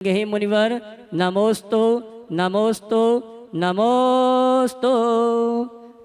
हे मुनिवर नमोस्तु नमोस्तु नमोस्तु।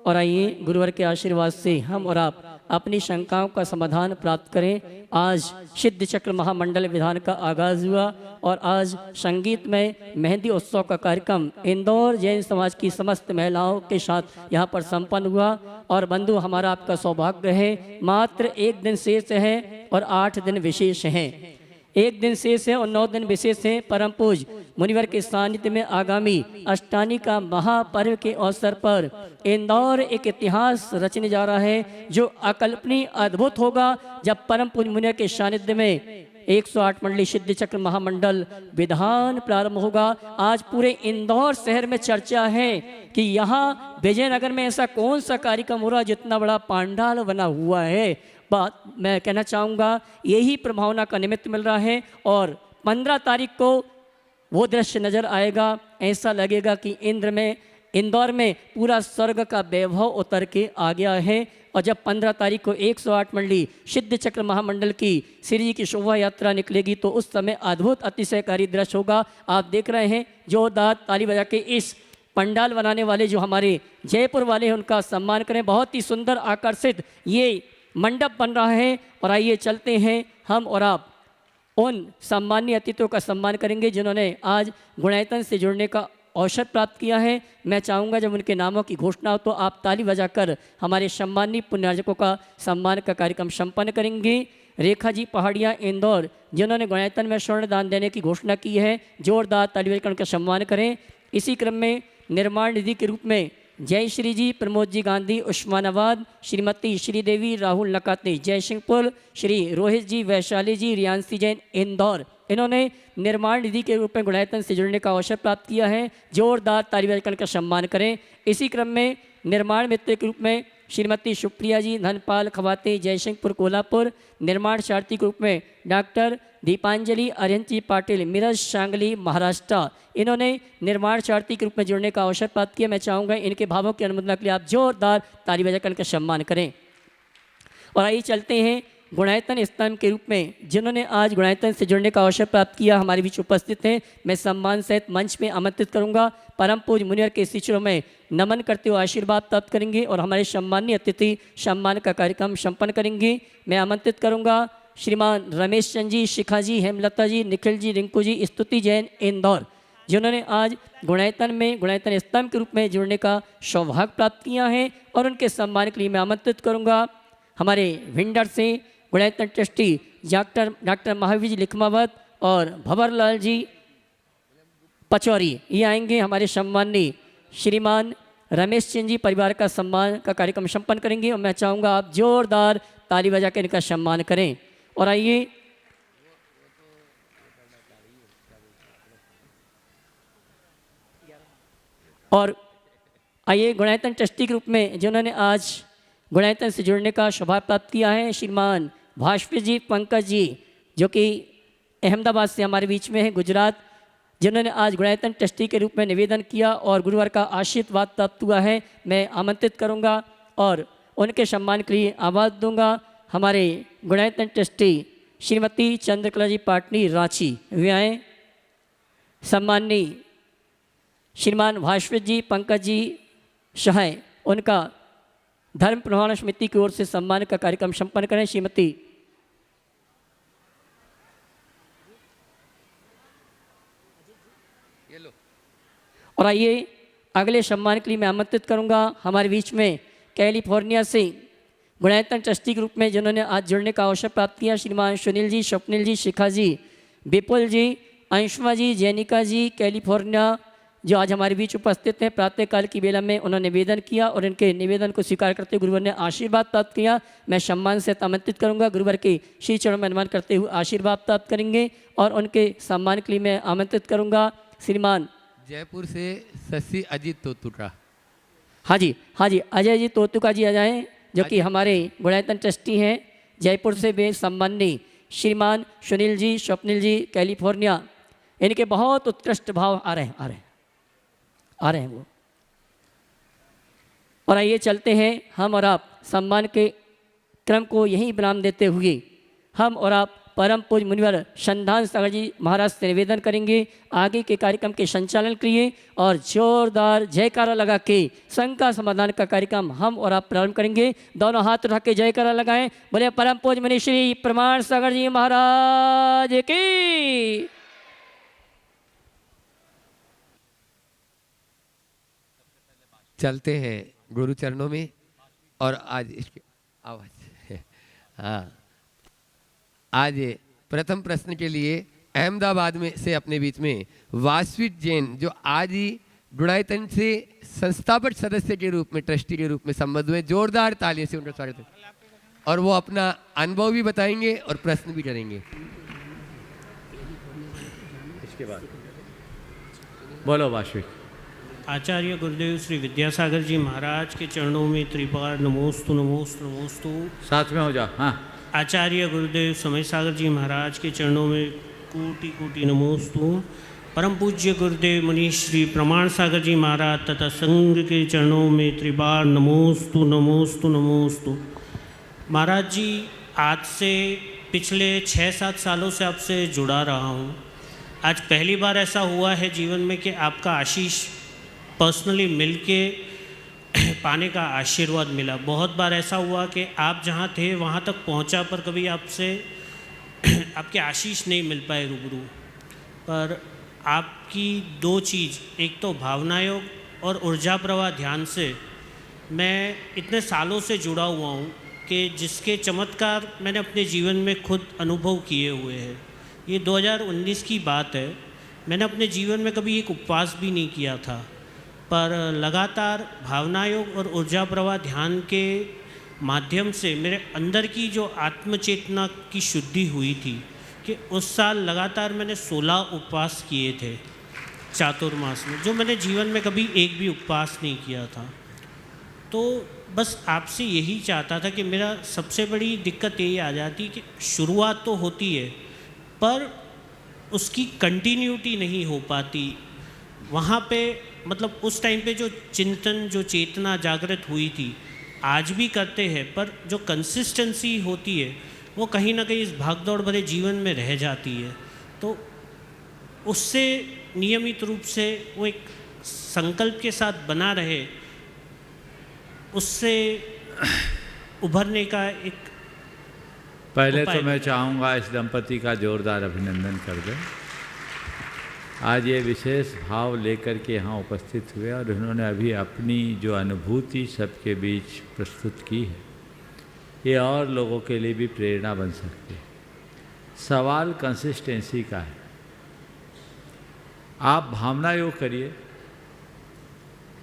और आइए गुरुवर के आशीर्वाद से हम और आप अपनी शंकाओं का समाधान प्राप्त करें। आज सिद्ध चक्र महामंडल विधान का आगाज हुआ और आज संगीत में मेहंदी उत्सव का कार्यक्रम इंदौर जैन समाज की समस्त महिलाओं के साथ यहाँ पर संपन्न हुआ। और बंधु, हमारा आपका सौभाग्य है, मात्र एक दिन शेष है और 8 दिन विशेष हैं। एक दिन शेष है और 9 दिन विशेष है। परम पूज मुनिवर के सानिध्य में आगामी अष्टानी का महापर्व के अवसर पर इंदौर एक इतिहास रचने जा रहा है जो अकल्पनीय अद्भुत होगा। जब परम पूज मुनिवर के सानिध्य में 108 मंडली सिद्ध चक्र महामंडल विधान प्रारंभ होगा। आज पूरे इंदौर शहर में चर्चा है कि यहाँ विजयनगर में ऐसा कौन सा कार्यक्रम हो रहा जितना बड़ा पांडाल बना हुआ है। बात मैं कहना चाहूँगा, यही प्रभावना का निमित्त मिल रहा है। और 15 तारीख को वो दृश्य नज़र आएगा, ऐसा लगेगा कि इंदौर में पूरा स्वर्ग का वैभव उतर के आ गया है। और जब 15 तारीख को 108 मंडली सिद्ध चक्र महामंडल की श्री जी की शोभा यात्रा निकलेगी तो उस समय अद्भुत अतिशयकारी दृश्य होगा। आप देख रहे हैं, जोरदार ताली बजा के इस पंडाल बनाने वाले जो हमारे जयपुर वाले हैं उनका सम्मान करें। बहुत ही सुंदर आकर्षित ये मंडप बन रहा है। और आइए चलते हैं, हम और आप उन सम्मानीय अतिथियों का सम्मान करेंगे जिन्होंने आज गुणायतन से जुड़ने का अवसर प्राप्त किया है। मैं चाहूँगा जब उनके नामों की घोषणा हो तो आप ताली बजाकर हमारे सम्मानीय पुण्यार्जकों का सम्मान का कार्यक्रम संपन्न करेंगे। रेखा जी पहाड़िया इंदौर, जिन्होंने गुणायतन में स्वर्ण दान देने की घोषणा की है, जोरदार ताली बजाकर उनका सम्मान करें। इसी क्रम में निर्माण निधि के रूप में जय श्री जी प्रमोद जी गांधी उस्मानाबाद, श्रीमती श्रीदेवी राहुल नकाते जयसिंहपुर, श्री रोहित जी वैशाली जी रियांसी जैन इंदौर, इन्होंने निर्माण निधि के रूप में गुणायतन से जुड़ने का अवसर प्राप्त किया है। जोरदार ताली बजाकर का सम्मान करें। इसी क्रम में निर्माण मित्र के रूप में श्रीमती सुप्रिया जी धनपाल खवाते जयसिंहपुर कोल्हापुर, निर्माण सारथी के रूप में डॉक्टर दीपांजलि अरिहंत पाटिल मिरज सांगली महाराष्ट्र, इन्होंने निर्माण सारथी के रूप में जुड़ने का अवसर प्राप्त किया। मैं चाहूँगा इनके भावों की अनुमोदना के लिए आप जोरदार ताली बजाकर इनका सम्मान करें। और आइए चलते हैं गुणायतन स्तंभ के रूप में जिन्होंने आज गुणायतन से जुड़ने का अवसर प्राप्त किया हमारे बीच उपस्थित हैं। मैं सम्मान सहित मंच में आमंत्रित करूंगा। परम पूज मुनिवर के शिष्यों में नमन करते हुए आशीर्वाद प्राप्त करेंगे और हमारे सम्मानीय अतिथि सम्मान का कार्यक्रम संपन्न करेंगे। मैं आमंत्रित करूंगा श्रीमान रमेश चंद जी, शिखा जी, हेमलता जी, निखिल जी, रिंकू जी, स्तुति जैन इंदौर, जिन्होंने आज गुणायतन स्तंभ के रूप में जुड़ने का सौभाग्य प्राप्त किया है। और उनके सम्मान के लिए मैं आमंत्रित करूंगा हमारे भिंडर से गुणायतन ट्रस्टी डॉक्टर महावीर जी लिखमावत और भंवरलाल जी पचौरी, ये आएंगे। हमारे सम्माननीय श्रीमान रमेश चंद जी परिवार का सम्मान का कार्यक्रम संपन्न करेंगे। और मैं चाहूँगा आप जोरदार ताली बजा कर इनका सम्मान करें। और आइए गुणायतन ट्रस्टी के रूप में जिन्होंने आज गुणायतन से जुड़ने का सौभाग्य प्राप्त किया है, श्रीमान भाष्पी जी पंकज जी, जो कि अहमदाबाद से हमारे बीच में है गुजरात, जिन्होंने आज गुणायतन ट्रस्टी के रूप में निवेदन किया और गुरुवार का आशीर्वाद प्राप्त हुआ है। मैं आमंत्रित करूंगा और उनके सम्मान के लिए आवाज़ दूंगा हमारे गुणायतन ट्रस्टी श्रीमती चंद्रकला जी पाटनी रांची, वे आए। सम्माननीय श्रीमान भाष्पी जी पंकज जी सहाय, उनका धर्म प्रवाहन समिति की ओर से सम्मान का कार्यक्रम संपन्न करें। श्रीमती और आइए अगले सम्मान के लिए मैं आमंत्रित करूंगा हमारे बीच में कैलिफोर्निया से गुणायतन ट्रस्टी के रूप में जिन्होंने आज जुड़ने का अवसर प्राप्त किया, श्रीमान सुनील जी, स्वप्निल जी, शिखा जी, विपुल जी, अंशुमा जी, जैनिका जी कैलिफोर्निया, जो आज हमारे बीच उपस्थित हैं। प्रातःकाल की बेला में उन्होंने निवेदन किया और इनके निवेदन को स्वीकार करते हुए गुरुवर ने आशीर्वाद प्राप्त किया। मैं सम्मान से आमंत्रित करूंगा, गुरुवर के श्री चरणों में नमन करते हुए आशीर्वाद प्राप्त करेंगे। और उनके सम्मान के लिए मैं आमंत्रित करूंगा श्रीमान जयपुर से शशि अजीत तोतुका। हाँ जी अजय जी तोतुका जी आ जाएँ, जो कि हमारे गुणायतन ट्रस्टी हैं। जयपुर से वे सम्माननीय श्रीमान सुनील जी, स्वप्निल जी कैलिफोर्निया, इनके बहुत उत्कृष्ट भाव आ रहे हैं वो। और आइए चलते हैं, हम और आप सम्मान के क्रम को यहीं विराम देते हुए हम और आप परम पूज्य मुनिवर संधान सागर जी महाराज से निवेदन करेंगे आगे के कार्यक्रम के संचालन के लिए और जोरदार जयकारा लगा के शंका समाधान का कार्यक्रम हम और आप प्रारंभ करेंगे। दोनों हाथ उठा के जयकारा लगाएं। बोले परम पूज्य मुनि श्री प्रमाण सागर जी महाराज की। चलते हैं गुरु चरणों में। और आज इसके आवाज हाँ, आज प्रथम प्रश्न के लिए अहमदाबाद में से अपने बीच में वासविक जैन, जो आज ही गुणायतन से संस्थापक सदस्य के रूप में, ट्रस्टी के रूप में संबद्ध हुए, जोरदार तालियों से उनका स्वागत है। और वो अपना अनुभव भी बताएंगे और प्रश्न भी करेंगे। इसके बाद बोलो वासविक। आचार्य गुरुदेव श्री विद्यासागर जी महाराज के चरणों में त्रिपार नमोस्तु नमोस्तु नमोस्तु। साथ में हो जाओ। हाँ। आचार्य गुरुदेव समय सागर जी महाराज के चरणों में कोटि कोटि नमोस्तु। परम पूज्य गुरुदेव मुनि श्री प्रमाण सागर जी महाराज तथा संघ के चरणों में त्रिपार नमोस्तु नमोस्तु नमोस्तु। महाराज जी, आज से पिछले 6-7 सालों से आपसे जुड़ा रहा हूँ। आज पहली बार ऐसा हुआ है जीवन में कि आपका आशीष पर्सनली मिलके पाने का आशीर्वाद मिला। बहुत बार ऐसा हुआ कि आप जहाँ थे वहाँ तक पहुँचा, पर कभी आपसे आपके आशीष नहीं मिल पाए रूबरू। पर आपकी 2 चीज़, एक तो भावना योग और ऊर्जा प्रवाह ध्यान से मैं इतने सालों से जुड़ा हुआ हूँ कि जिसके चमत्कार मैंने अपने जीवन में खुद अनुभव किए हुए हैं। ये 2019 की बात है। मैंने अपने जीवन में कभी एक उपवास भी नहीं किया था, पर लगातार भावना योग और ऊर्जा प्रवाह ध्यान के माध्यम से मेरे अंदर की जो आत्मचेतना की शुद्धि हुई थी कि उस साल लगातार मैंने 16 उपवास किए थे चातुर्मास में, जो मैंने जीवन में कभी एक भी उपवास नहीं किया था। तो बस आपसे यही चाहता था कि मेरा सबसे बड़ी दिक्कत यही आ जाती कि शुरुआत तो होती है पर उसकी कंटिन्यूटी नहीं हो पाती। वहाँ पे मतलब उस टाइम पे जो चिंतन, जो चेतना जागृत हुई थी, आज भी करते हैं, पर जो कंसिस्टेंसी होती है वो कहीं ना कहीं इस भागदौड़ भरे जीवन में रह जाती है। तो उससे नियमित रूप से वो एक संकल्प के साथ बना रहे, उससे उभरने का एक पहले तो मैं चाहूँगा इस दंपति का जोरदार अभिनंदन कर दें। आज ये विशेष भाव लेकर के यहाँ उपस्थित हुए और उन्होंने अभी अपनी जो अनुभूति सबके बीच प्रस्तुत की है, ये और लोगों के लिए भी प्रेरणा बन सकती है। सवाल कंसिस्टेंसी का है। आप भावना योग करिए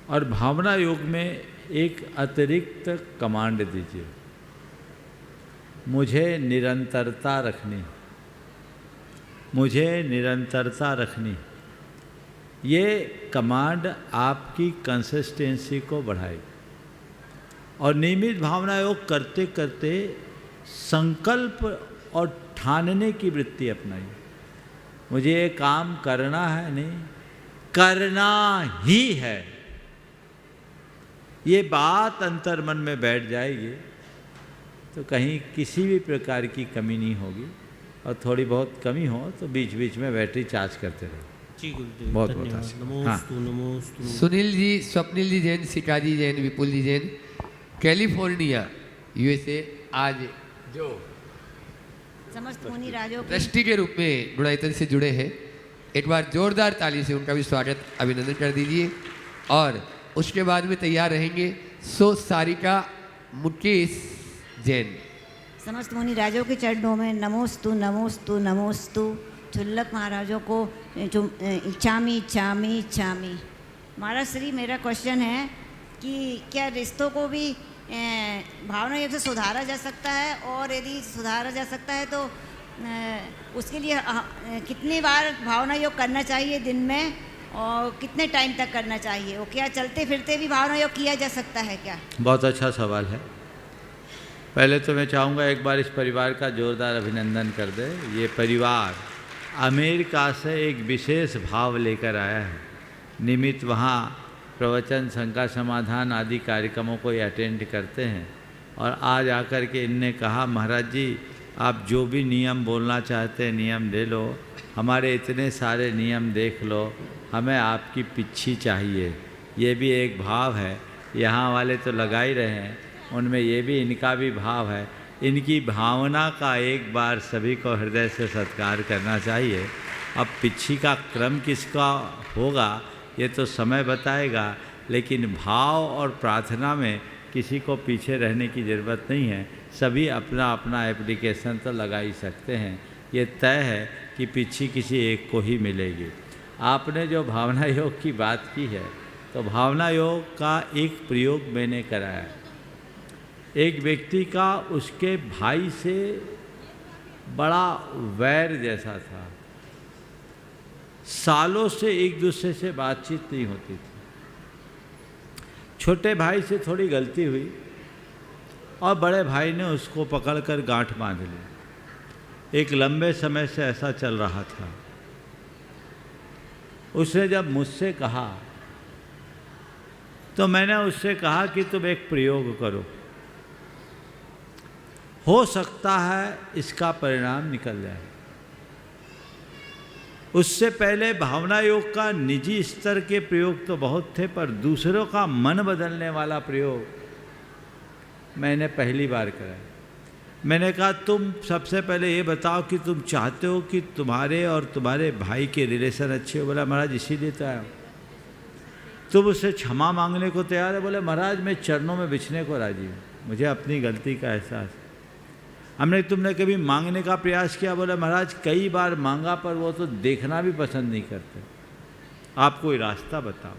और भावना योग में एक अतिरिक्त कमांड दीजिए, मुझे निरंतरता रखनी, मुझे निरंतरता रखनी। ये कमांड आपकी कंसिस्टेंसी को बढ़ाएगी और नियमित भावना योग करते करते संकल्प और ठानने की वृत्ति अपनाइए। मुझे ये काम करना है, नहीं करना ही है। ये बात अंतर्मन में बैठ जाएगी तो कहीं किसी भी प्रकार की कमी नहीं होगी, और थोड़ी बहुत कमी हो तो बीच बीच में बैटरी चार्ज करते रहे। जी गुरुदेव, बहुत धन्यवाद। बहुत नमोस्तु नमोस्तु। सुनील जी, स्वप्निल जी जैन, सिकाजी जैन, विपुल जी जैन, कैलिफोर्निया USA, आज जो समस्त मुनि राजों की ट्रस्टी के रूप में गुणायतन से जुड़े हैं, एक बार जोरदार ताली से उनका भी स्वागत अभिनंदन कर दीजिए। और उसके बाद में तैयार रहेंगे सारिका मुकेश जैन। समस्त मुनि राजों के चरणों में नमोस्तु नमोस्तु नमोस्तु। चुल्लक महाराजों को जो इच्छामी इच्छामी इच्छामी। महाराज श्री, मेरा क्वेश्चन है कि क्या रिश्तों को भी भावना योग से सुधारा जा सकता है, और यदि सुधारा जा सकता है तो उसके लिए कितनी बार भावना योग करना चाहिए दिन में, और कितने टाइम तक करना चाहिए? वो क्या चलते फिरते भी भावना योग किया जा सकता है क्या? बहुत अच्छा सवाल है। पहले तो मैं चाहूँगा एक बार इस परिवार का जोरदार अभिनंदन कर दे। ये परिवार अमेरिका से एक विशेष भाव लेकर आया है। नियमित वहाँ प्रवचन, शंका समाधान आदि कार्यक्रमों को ये अटेंड करते हैं, और आज आकर के इनने कहा, महाराज जी आप जो भी नियम बोलना चाहते हैं नियम ले लो, हमारे इतने सारे नियम देख लो, हमें आपकी पिच्छी चाहिए। ये भी एक भाव है, यहाँ वाले तो लगा ही रहे हैं, उनमें ये भी इनका भी भाव है। इनकी भावना का एक बार सभी को हृदय से सत्कार करना चाहिए। अब पिच्छी का क्रम किसका होगा ये तो समय बताएगा, लेकिन भाव और प्रार्थना में किसी को पीछे रहने की ज़रूरत नहीं है। सभी अपना अपना एप्लीकेशन तो लगा ही सकते हैं। ये तय है कि पिच्छी किसी एक को ही मिलेगी। आपने जो भावना योग की बात की है, तो भावना योग का एक प्रयोग मैंने कराया। एक व्यक्ति का उसके भाई से बड़ा वैर जैसा था, सालों से एक दूसरे से बातचीत नहीं होती थी। छोटे भाई से थोड़ी गलती हुई और बड़े भाई ने उसको पकड़कर गांठ बांध ली। एक लंबे समय से ऐसा चल रहा था। उसने जब मुझसे कहा तो मैंने उससे कहा कि तुम एक प्रयोग करो, हो सकता है इसका परिणाम निकल जाए। उससे पहले भावना योग का निजी स्तर के प्रयोग तो बहुत थे, पर दूसरों का मन बदलने वाला प्रयोग मैंने पहली बार करा। मैंने कहा तुम सबसे पहले ये बताओ कि तुम चाहते हो कि तुम्हारे और तुम्हारे भाई के रिलेशन अच्छे हो। बोला महाराज इसीलिए तो आया हूँ। तुम उससे क्षमा मांगने को तैयार है? बोले महाराज मैं चरणों में बिछने को राजी हूँ, मुझे अपनी गलती का एहसास। हमने तुमने कभी मांगने का प्रयास किया? बोले महाराज कई बार मांगा, पर वो तो देखना भी पसंद नहीं करते। आप कोई रास्ता बताओ।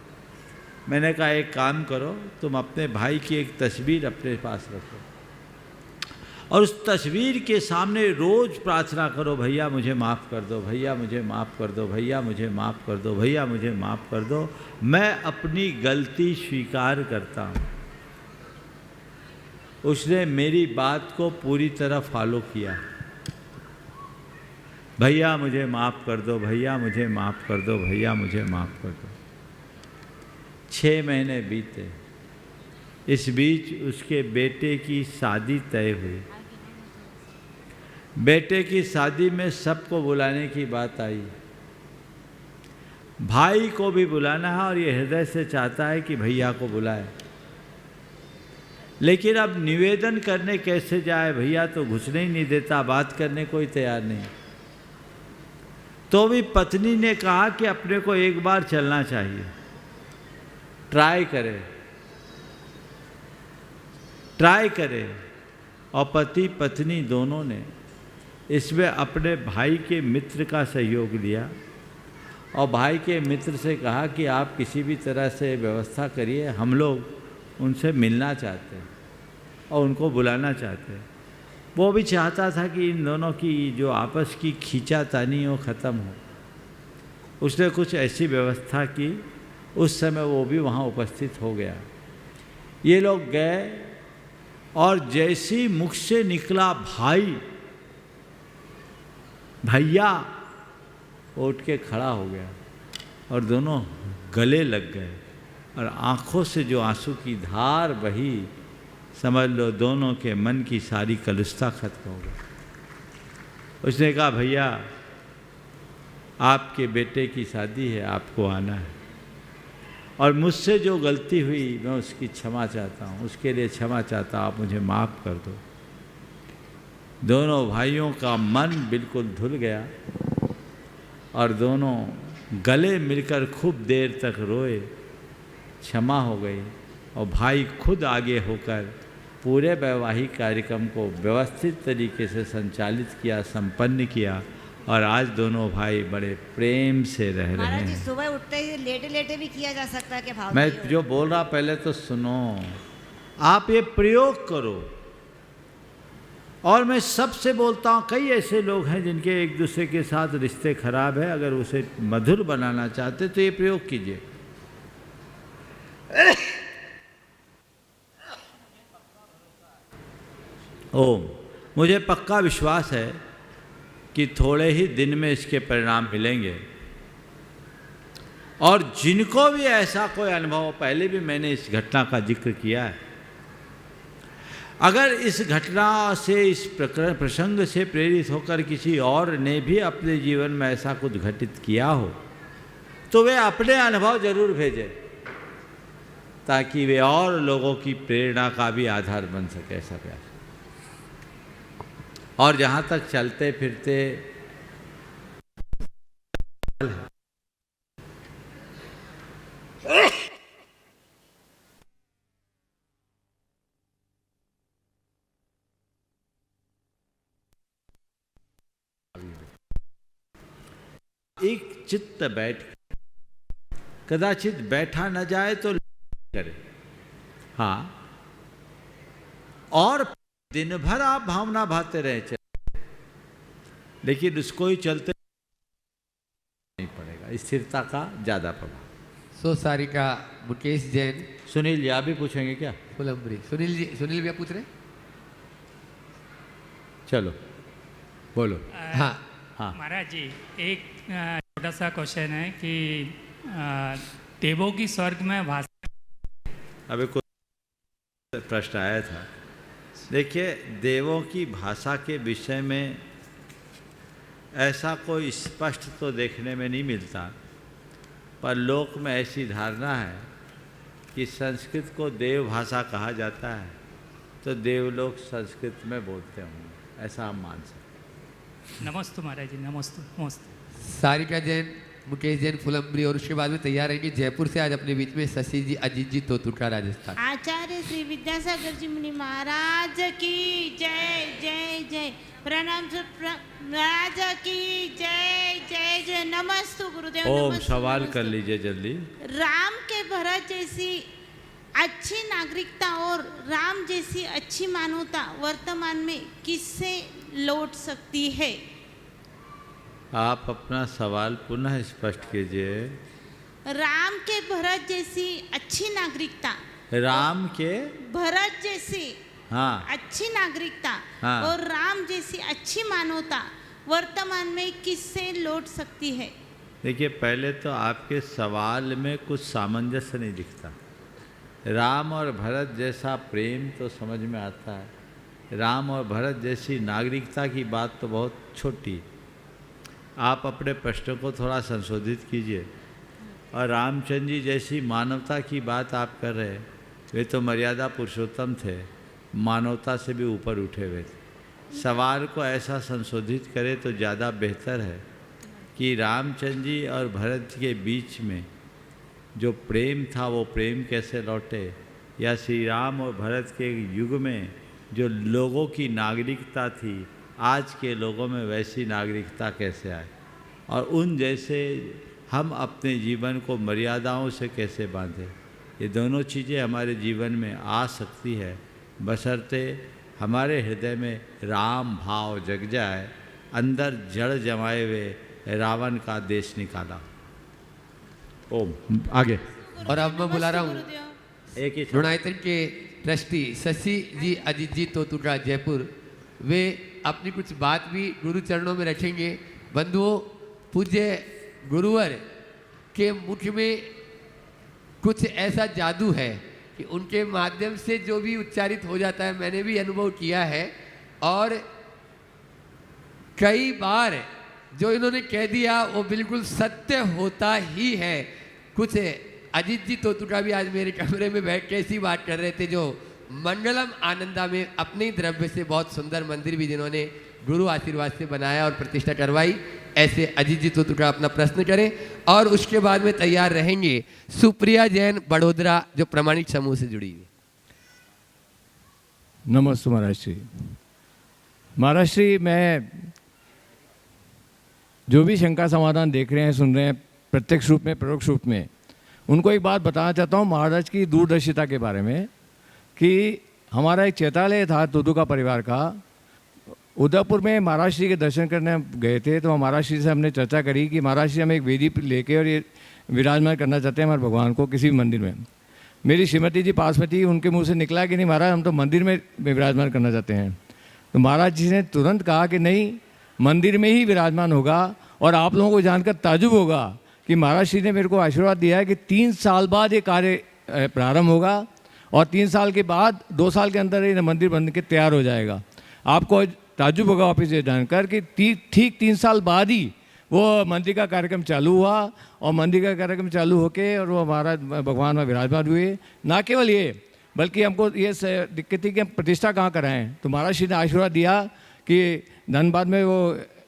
मैंने कहा एक काम करो, तुम अपने भाई की एक तस्वीर अपने पास रखो और उस तस्वीर के सामने रोज प्रार्थना करो, भैया मुझे माफ़ कर दो, भैया मुझे माफ़ कर दो, भैया मुझे माफ़ कर दो, भैया मुझे माफ़ कर दो, मैं अपनी गलती स्वीकार करता हूँ। उसने मेरी बात को पूरी तरह फॉलो किया। भैया मुझे माफ़ कर दो, भैया मुझे माफ़ कर दो, भैया मुझे माफ़ कर दो। 6 महीने बीते। इस बीच उसके बेटे की शादी तय हुई। बेटे की शादी में सबको बुलाने की बात आई। भाई को भी बुलाना है और ये हृदय से चाहता है कि भैया को बुलाए, लेकिन अब निवेदन करने कैसे जाए? भैया तो घुसने ही नहीं देता, बात करने को ही तैयार नहीं। तो भी पत्नी ने कहा कि अपने को एक बार चलना चाहिए, ट्राई करे। और पति पत्नी दोनों ने इसमें अपने भाई के मित्र का सहयोग लिया और भाई के मित्र से कहा कि आप किसी भी तरह से व्यवस्था करिए, हम लोग उनसे मिलना चाहते हैं और उनको बुलाना चाहते हैं। वो भी चाहता था कि इन दोनों की जो आपस की खींचातानी हो ख़त्म हो। उसने कुछ ऐसी व्यवस्था की, उस समय वो भी वहाँ उपस्थित हो गया। ये लोग गए और जैसी मुख से निकला भाई भैया, उठ के खड़ा हो गया और दोनों गले लग गए और आँखों से जो आंसू की धार बही, समझ लो दोनों के मन की सारी कलुषता खत्म हो गई। उसने कहा भैया आपके बेटे की शादी है, आपको आना है और मुझसे जो गलती हुई मैं उसकी क्षमा चाहता हूँ, उसके लिए क्षमा चाहता हूँ, आप मुझे माफ़ कर दो। दोनों भाइयों का मन बिल्कुल धुल गया और दोनों गले मिलकर खूब देर तक रोए, क्षमा हो गई और भाई खुद आगे होकर पूरे वैवाहिक कार्यक्रम को व्यवस्थित तरीके से संचालित किया, संपन्न किया और आज दोनों भाई बड़े प्रेम से रह रहे महाराज जी हैं। सुबह उठते ही लेटे लेटे भी किया जा सकता है कि भाव मैं नहीं हो? जो बोल रहा पहले तो सुनो, आप ये प्रयोग करो। और मैं सबसे बोलता हूँ, कई ऐसे लोग हैं जिनके एक दूसरे के साथ रिश्ते खराब है, अगर उसे मधुर बनाना चाहते तो ये प्रयोग कीजिए। ओम, मुझे पक्का विश्वास है कि थोड़े ही दिन में इसके परिणाम मिलेंगे। और जिनको भी ऐसा कोई अनुभव, पहले भी मैंने इस घटना का जिक्र किया है, अगर इस घटना से, इस प्रसंग से प्रेरित होकर किसी और ने भी अपने जीवन में ऐसा कुछ घटित किया हो तो वे अपने अनुभव जरूर भेजें, ताकि वे और लोगों की प्रेरणा का भी आधार बन सके। ऐसा प्रयास। और जहाँ तक चलते फिरते एक चित्त बैठ, कदाचित बैठा न जाए तो करे, हाँ, और दिन भर आप भावना भाते रहे चले, लेकिन उसको ही चलते नहीं पड़ेगा। स्थिरता का ज्यादा प्रभाव। सो सारिका मुकेश जैन। सुनील जी आप भी पूछेंगे क्या? फुलंबरी। सुनील जी, सुनील भैया पूछ रहे? चलो बोलो। हाँ हाँ महाराज जी, एक छोटा सा क्वेश्चन है कि देवों की स्वर्ग में भाषा। अभी कोई प्रश्न आया था। देखिए, देवों की भाषा के विषय में ऐसा कोई स्पष्ट तो देखने में नहीं मिलता, पर लोक में ऐसी धारणा है कि संस्कृत को देव भाषा कहा जाता है, तो देवलोक संस्कृत में बोलते होंगे, ऐसा हम मान सकते। नमस्ते महाराज जी, नमस्ते नमस्ते। सारिका जैन, मुकेश जैन, फुलंबरी, और उसके बाद में तैयार रहेंगे जयपुर से आज अपने बीच में शशि जी, अजीत जी तोतुरका, राजस्थान। आचार्य श्री विद्यासागर जी मुनि महाराज की जय जय जय। प्रणाम महाराज की जय जय जय। नमस्तु गुरुदेव। ओम सवाल कर लीजिए जल्दी। राम के भरत जैसी अच्छी नागरिकता और राम जैसी अच्छी मानवता वर्तमान में किससे लौट सकती है? आप अपना सवाल पुनः स्पष्ट कीजिए। राम के भरत जैसी अच्छी नागरिकता, राम के भरत जैसी हाँ अच्छी नागरिकता हाँ। और राम जैसी अच्छी मानवता वर्तमान में किससे लौट सकती है? देखिए, पहले तो आपके सवाल में कुछ सामंजस्य नहीं दिखता। राम और भरत जैसा प्रेम तो समझ में आता है, राम और भरत जैसी नागरिकता की बात तो बहुत छोटी। आप अपने प्रश्न को थोड़ा संशोधित कीजिए। और रामचंद्र जी जैसी मानवता की बात आप कर रहे हैं, वे तो मर्यादा पुरुषोत्तम थे, मानवता से भी ऊपर उठे हुए थे। सवाल को ऐसा संशोधित करें तो ज़्यादा बेहतर है कि रामचंद्र जी और भरत जी के बीच में जो प्रेम था वो प्रेम कैसे लौटे, या श्री राम और भरत के युग में जो लोगों की नागरिकता थी आज के लोगों में वैसी नागरिकता कैसे आए, और उन जैसे हम अपने जीवन को मर्यादाओं से कैसे बांधें। ये दोनों चीज़ें हमारे जीवन में आ सकती है, बशर्ते हमारे हृदय में राम भाव जग जाए, अंदर जड़ जमाए हुए रावण का देश निकाला। ओम आगे। और अब मैं बुला रहा हूँ एक ही ऋणायतन के ट्रस्टी शशि जी, अजीत जी तोतुरका, जयपुर। वे अपनी कुछ बात भी गुरु चरणों में रखेंगे। बंधुओं, पूज्य गुरुवर के मुख में कुछ ऐसा जादू है कि उनके माध्यम से जो भी उच्चारित हो जाता है, मैंने भी अनुभव किया है, और कई बार जो इन्होंने कह दिया वो बिल्कुल सत्य होता ही है। कुछ अजीत जी तोतुरका भी आज मेरे कमरे में बैठ के ऐसी बात कर रहे थे, जो मंगलम आनंदा में अपने द्रव्य से बहुत सुंदर मंदिर भी जिन्होंने गुरु आशीर्वाद से बनाया और प्रतिष्ठा करवाई। ऐसे अजीत जी तोतुरका अपना प्रश्न करें, और उसके बाद में तैयार रहेंगे सुप्रिया जैन, बड़ोदरा, जो प्रमाणिक समूह से जुड़ी हुई। नमस्ते महाराज श्री। महाराज श्री, मैं जो भी शंका समाधान देख रहे हैं, सुन रहे हैं, प्रत्यक्ष रूप में परोक्ष रूप में, उनको एक बात बताना चाहता हूँ महाराज की दूरदर्शिता के बारे में। कि हमारा एक चैतालय था तोतुका परिवार का, उदयपुर में महाराज श्री के दर्शन करने गए थे। तो महाराज श्री से हमने चर्चा करी कि महाराज श्री हमें एक वेदी लेके और ये विराजमान करना चाहते हैं हमारे भगवान को किसी भी मंदिर में। मेरी श्रीमती जी पास में थी, उनके मुंह से निकला कि नहीं महाराज, हम तो मंदिर में विराजमान करना चाहते हैं। तो महाराज जी ने तुरंत कहा कि नहीं, मंदिर में ही विराजमान होगा। और आप लोगों को जानकर ताजुब होगा कि महाराज श्री ने मेरे को आशीर्वाद दिया है कि 3 साल बाद ये कार्य प्रारंभ होगा, और 3 साल के बाद 2 साल के अंदर ये मंदिर बन के तैयार हो जाएगा। आपको ताजुब होगा ऑफिस से जानकर कि ठीक 3 साल बाद ही वो मंदिर का कार्यक्रम चालू हुआ और मंदिर का कार्यक्रम चालू होके और वो महाराज भगवान में विराजमान हुए। ना केवल ये बल्कि हमको ये दिक्कत थी कि हम प्रतिष्ठा कहाँ कराएं, तो महाराज श्री ने आशीर्वाद दिया कि धनबाद में वो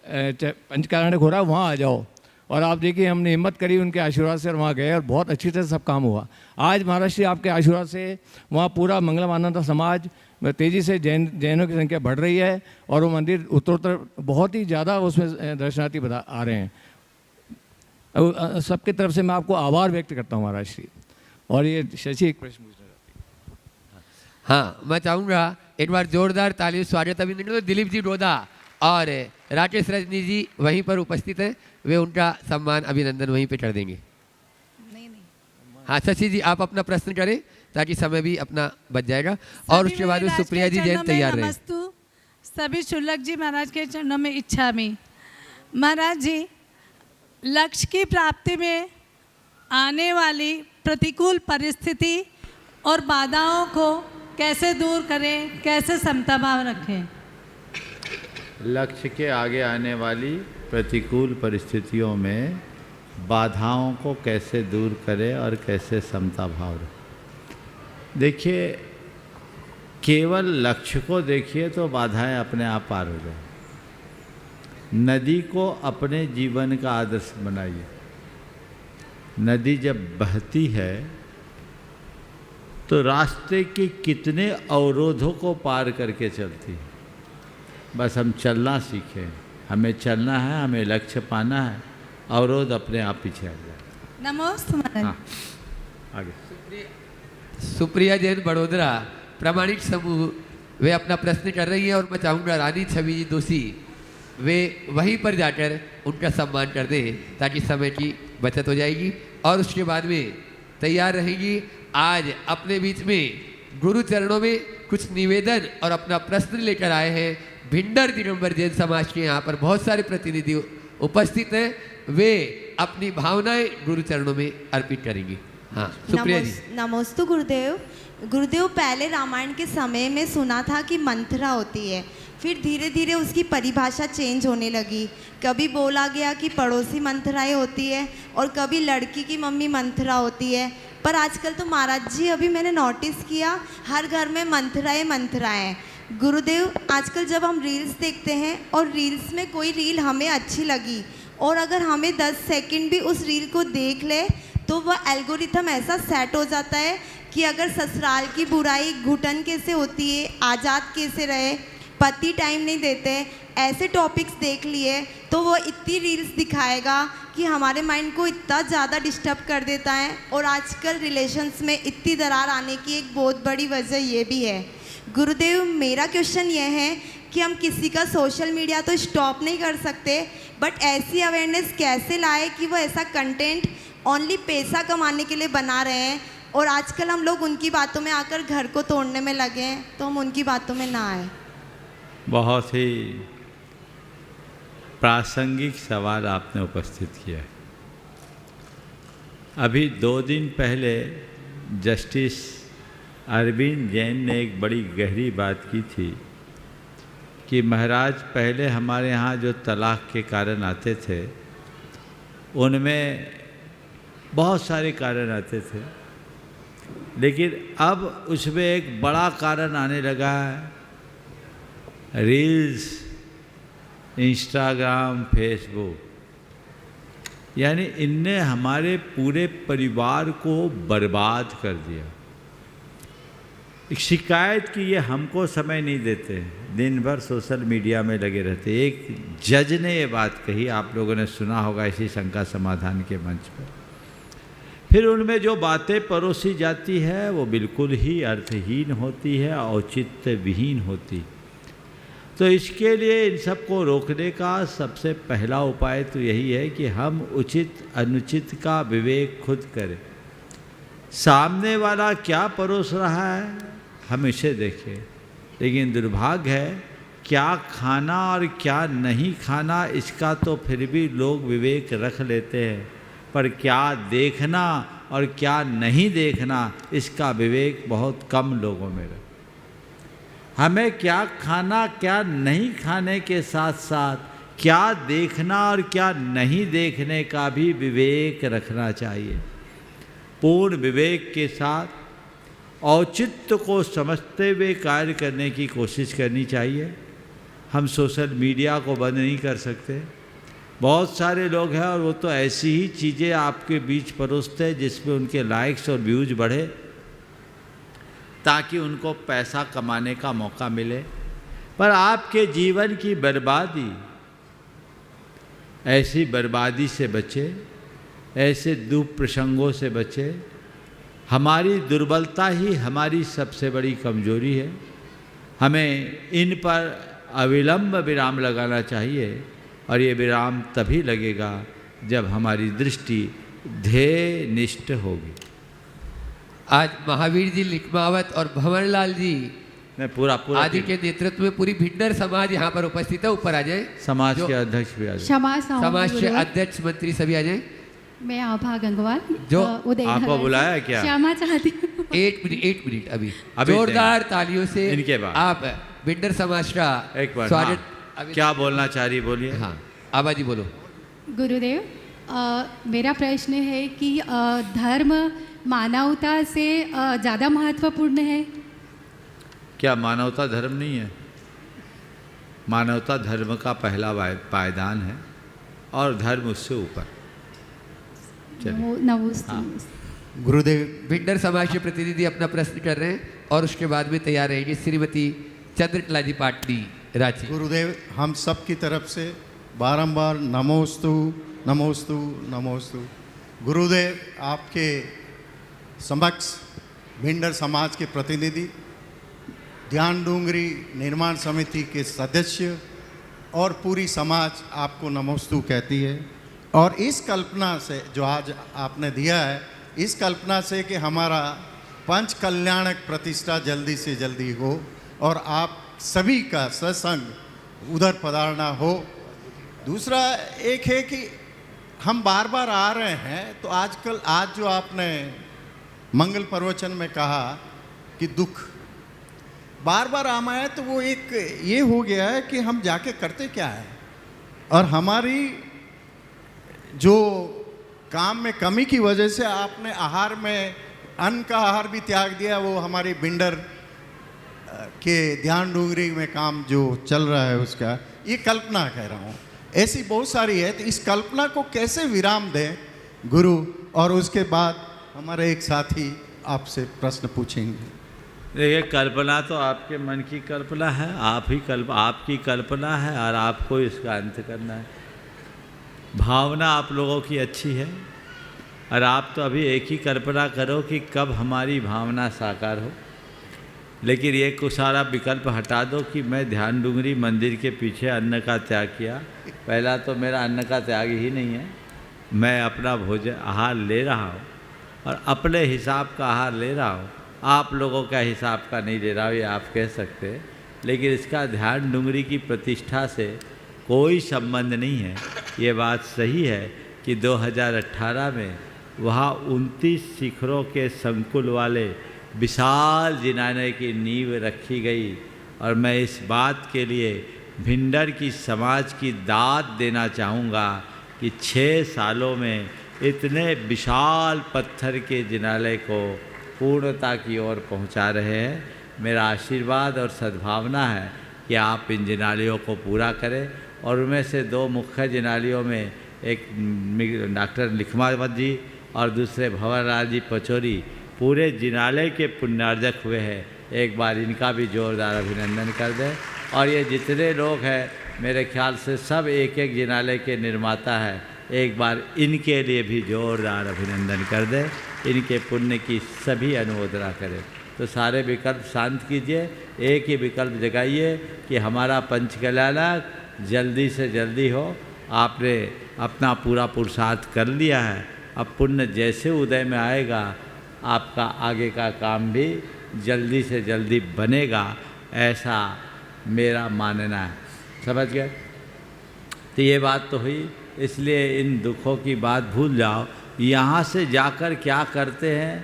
पंचकारण हो रहा है, वहाँ आ जाओ। और आप देखिए हमने हिम्मत करी उनके आशीर्वाद से और वहाँ गए और बहुत अच्छी तरह सब काम हुआ। आज महाराज श्री आपके आशीर्वाद से वहाँ पूरा मंगलम आनंद समाज तेज़ी से जैनों की संख्या बढ़ रही है और वो मंदिर उत्तरोत्तर बहुत ही ज़्यादा उसमें दर्शनार्थी आ रहे हैं। सबकी तरफ से मैं आपको आभार व्यक्त करता हूँ महाराज श्री। और ये शशि एक प्रश्न पूछना चाहती। हाँ, मैं चाहूँगा एक बार जोरदार तालियों स्वागत अभिनंदन। दिलीप जी डोदा और राकेश रजनी जी वहीं पर उपस्थित हैं, वे उनका सम्मान अभिनंदन वहीं पे कर देंगे। हाँ शशि जी, आप अपना प्रश्न करें ताकि समय भी अपना बच जाएगा। और उसके बाद सुप्रिया जी जैन तैयार रहे। सभी शुल्लक जी महाराज के चरणों में इच्छा में। महाराज जी, लक्ष्य की प्राप्ति में आने वाली प्रतिकूल परिस्थिति और बाधाओं को कैसे दूर करें, कैसे समता भाव रखें? लक्ष्य के आगे आने वाली प्रतिकूल परिस्थितियों में बाधाओं को कैसे दूर करें और कैसे समता भाव रखें। देखिए, केवल लक्ष्य को देखिए तो बाधाएं अपने आप पार हो जाए। नदी को अपने जीवन का आदर्श बनाइए। नदी जब बहती है तो रास्ते के कितने अवरोधों को पार करके चलती है। बस हम चलना सीखें, हमें चलना है, हमें लक्ष्य पाना है, अवरोध अपने आप पीछे आ जाए। नमस्ते महाराज। हाँ, आगे। सुप्रिया जैन बड़ोदरा प्रामाणिक समूह, वे अपना प्रश्न कर रही हैं और मैं चाहूँगा रानी छवि दोषी वे वहीं पर जाकर उनका सम्मान कर दें ताकि समय की बचत हो जाएगी। और उसके बाद में तैयार रहेंगी। आज अपने बीच में गुरु चरणों में कुछ निवेदन और अपना प्रश्न लेकर आए हैं भिंडर दिगंबर जैन समाज के। यहाँ पर बहुत सारे प्रतिनिधि उपस्थित हैं, वे अपनी भावनाएं गुरु चरणों में अर्पित करेंगी। हाँ सुप्रिया जी। नमोस्तु गुरुदेव। गुरुदेव, पहले रामायण के समय में सुना था कि मंथरा होती है, फिर धीरे धीरे उसकी परिभाषा चेंज होने लगी। कभी बोला गया कि पड़ोसी मंथराएं होती है और कभी लड़की की मम्मी मंथरा होती है। पर आजकल तो महाराज जी, अभी मैंने नोटिस किया हर घर में मंथराएं। गुरुदेव, आजकल जब हम रील्स देखते हैं और रील्स में कोई रील हमें अच्छी लगी और अगर हमें 10 सेकंड भी उस रील को देख ले तो वह एल्गोरिथम ऐसा सेट हो जाता है कि अगर ससुराल की बुराई घुटन कैसे होती है, आज़ाद कैसे रहे, पति टाइम नहीं देते, ऐसे टॉपिक्स देख लिए तो वो इतनी रील्स दिखाएगा कि हमारे माइंड को इतना ज़्यादा डिस्टर्ब कर देता है। और आजकल रिलेशंस में इतनी दरार आने की एक बहुत बड़ी वजह ये भी है। गुरुदेव, मेरा क्वेश्चन ये है कि हम किसी का सोशल मीडिया तो स्टॉप नहीं कर सकते, बट ऐसी अवेयरनेस कैसे लाए कि वो ऐसा कंटेंट ओनली पैसा कमाने के लिए बना रहे हैं और आजकल हम लोग उनकी बातों में आकर घर को तोड़ने में लगे हैं, तो हम उनकी बातों में ना आए। बहुत ही प्रासंगिक सवाल आपने उपस्थित किया है। अभी 2 दिन पहले जस्टिस अरविंद जैन ने एक बड़ी गहरी बात की थी कि महाराज, पहले हमारे यहाँ जो तलाक के कारण आते थे उनमें बहुत सारे कारण आते थे, लेकिन अब उसमें एक बड़ा कारण आने लगा है, रील्स, इंस्टाग्राम, फेसबुक। यानी इनने हमारे पूरे परिवार को बर्बाद कर दिया। एक शिकायत की ये हमको समय नहीं देते, दिन भर सोशल मीडिया में लगे रहते। एक जज ने ये बात कही, आप लोगों ने सुना होगा इसी शंका समाधान के मंच पर। फिर उनमें जो बातें परोसी जाती है वो बिल्कुल ही अर्थहीन होती है, औचित्य विहीन होती। तो इसके लिए इन सबको रोकने का सबसे पहला उपाय तो यही है कि हम उचित अनुचित का विवेक खुद करें। सामने वाला क्या परोस रहा है हम इसे देखें, लेकिन दुर्भाग्य है क्या खाना और क्या नहीं खाना इसका तो फिर भी लोग विवेक रख लेते हैं, पर क्या देखना और क्या नहीं देखना, इसका विवेक बहुत कम लोगों में है। हमें क्या खाना क्या नहीं खाने के साथ साथ क्या देखना और क्या नहीं देखने का भी विवेक रखना चाहिए। पूर्ण विवेक के साथ औचित्य को समझते हुए कार्य करने की कोशिश करनी चाहिए। हम सोशल मीडिया को बंद नहीं कर सकते। बहुत सारे लोग हैं और वो तो ऐसी ही चीज़ें आपके बीच परोसते हैं जिसमें उनके लाइक्स और व्यूज बढ़े, ताकि उनको पैसा कमाने का मौका मिले। पर आपके जीवन की बर्बादी, ऐसी बर्बादी से बचे, ऐसे दुप्रसंगों से बचे। हमारी दुर्बलता ही हमारी सबसे बड़ी कमजोरी है। हमें इन पर अविलंब विराम लगाना चाहिए, और ये विराम तभी लगेगा जब हमारी दृष्टि ध्येय निष्ठ होगी। आज महावीर जी लिखमावत और भंवरलाल जी पूरा आदि के नेतृत्व में पूरी भिंडर समाज यहाँ पर उपस्थित है। ऊपर आ जाए, समाज के अध्यक्ष भी आ जाए, समाज के अध्यक्ष मंत्री सभी आ जाए। मैं आभा गंगवाल जो आपको बुलाया क्या? क्षमा चाहती हूँ। 1 मिनट अभी जोरदार तालियों से इनके बाद आप भिंडर समाज का एक बार स्वागत। हाँ, क्या बोलना चाह रही बोलिए। हाँ आभा जी बोलो। गुरुदेव, मेरा प्रश्न है कि धर्म मानवता से ज़्यादा महत्वपूर्ण है? क्या मानवता धर्म नहीं है? मानवता धर्म का पहला पायदान है और धर्म उससे ऊपर। गुरुदेव, भिंडर समाज के प्रतिनिधि अपना प्रश्न कर रहे हैं और उसके बाद में तैयार रहेंगे श्रीमती चंद्रकला जी पाटनी रांची। गुरुदेव, हम सब की तरफ से बारंबार नमोस्तु नमोस्तु नमोस्तु। गुरुदेव, आपके समक्ष भिंडर समाज के प्रतिनिधि, ध्यान डूंगरी निर्माण समिति के सदस्य और पूरी समाज आपको नमोस्तु कहती है। और इस कल्पना से जो आज आपने दिया है, इस कल्पना से कि हमारा पंच कल्याणक प्रतिष्ठा जल्दी से जल्दी हो और आप सभी का सत्संग उधर पधारना हो। दूसरा एक है कि हम बार बार आ रहे हैं, तो आजकल आज जो आपने मंगल प्रवचन में कहा कि दुख बार बार आना है, तो वो एक ये हो गया है कि हम जाके करते क्या है, और हमारी जो काम में कमी की वजह से आपने आहार में अन्न का आहार भी त्याग दिया। वो हमारी भिंडर के ध्यान डूंगरी में काम जो चल रहा है उसका, ये कल्पना कह रहा हूँ, ऐसी बहुत सारी है। तो इस कल्पना को कैसे विराम दें गुरु? और उसके बाद हमारे एक साथी आपसे प्रश्न पूछेंगे। देखिए, कल्पना तो आपके मन की कल्पना है, आपकी कल्पना है और आपको इसका अंत करना है। भावना आप लोगों की अच्छी है और आप तो अभी एक ही कल्पना करो कि कब हमारी भावना साकार हो। लेकिन ये कुछ सारा विकल्प हटा दो कि मैं ध्यान डूंगरी मंदिर के पीछे अन्न का त्याग किया। पहला तो मेरा अन्न का त्याग ही नहीं है, मैं अपना भोजन आहार ले रहा हूँ और अपने हिसाब का आहार ले रहा हूँ, आप लोगों का हिसाब का नहीं ले रहा हूँ, ये आप कह सकते हैं। लेकिन इसका ध्यान डूंगरी की प्रतिष्ठा से कोई संबंध नहीं है। ये बात सही है कि 2018 में वहाँ 29 शिखरों के संकुल वाले विशाल जिनाने की नींव रखी गई, और मैं इस बात के लिए भिंडर की समाज की दाद देना चाहूँगा कि 6 सालों में इतने विशाल पत्थर के जिनालय को पूर्णता की ओर पहुँचा रहे हैं। मेरा आशीर्वाद और सद्भावना है कि आप इन जिनालयों को पूरा करें। और उनमें से 2 मुख्य जिनालयों में एक डॉक्टर लिखमावत जी और दूसरे भंवरलाल जी पचौरी पूरे जिनालय के पुण्यार्जक हुए हैं। एक बार इनका भी जोरदार अभिनंदन कर दें। और ये जितने लोग हैं, मेरे ख्याल से सब एक एक जिनालय के निर्माता हैं, एक बार इनके लिए भी जोरदार अभिनंदन कर दें। इनके पुण्य की सभी अनुमोदना करें। तो सारे विकल्प शांत कीजिए, एक ही विकल्प जगाइए कि हमारा पंचकल्याणक जल्दी से जल्दी हो। आपने अपना पूरा पुरुषार्थ कर लिया है, अब पुण्य जैसे उदय में आएगा आपका आगे का काम भी जल्दी से जल्दी बनेगा, ऐसा मेरा मानना है। समझ गए? तो ये बात तो हुई, इसलिए इन दुखों की बात भूल जाओ यहाँ से जाकर क्या करते हैं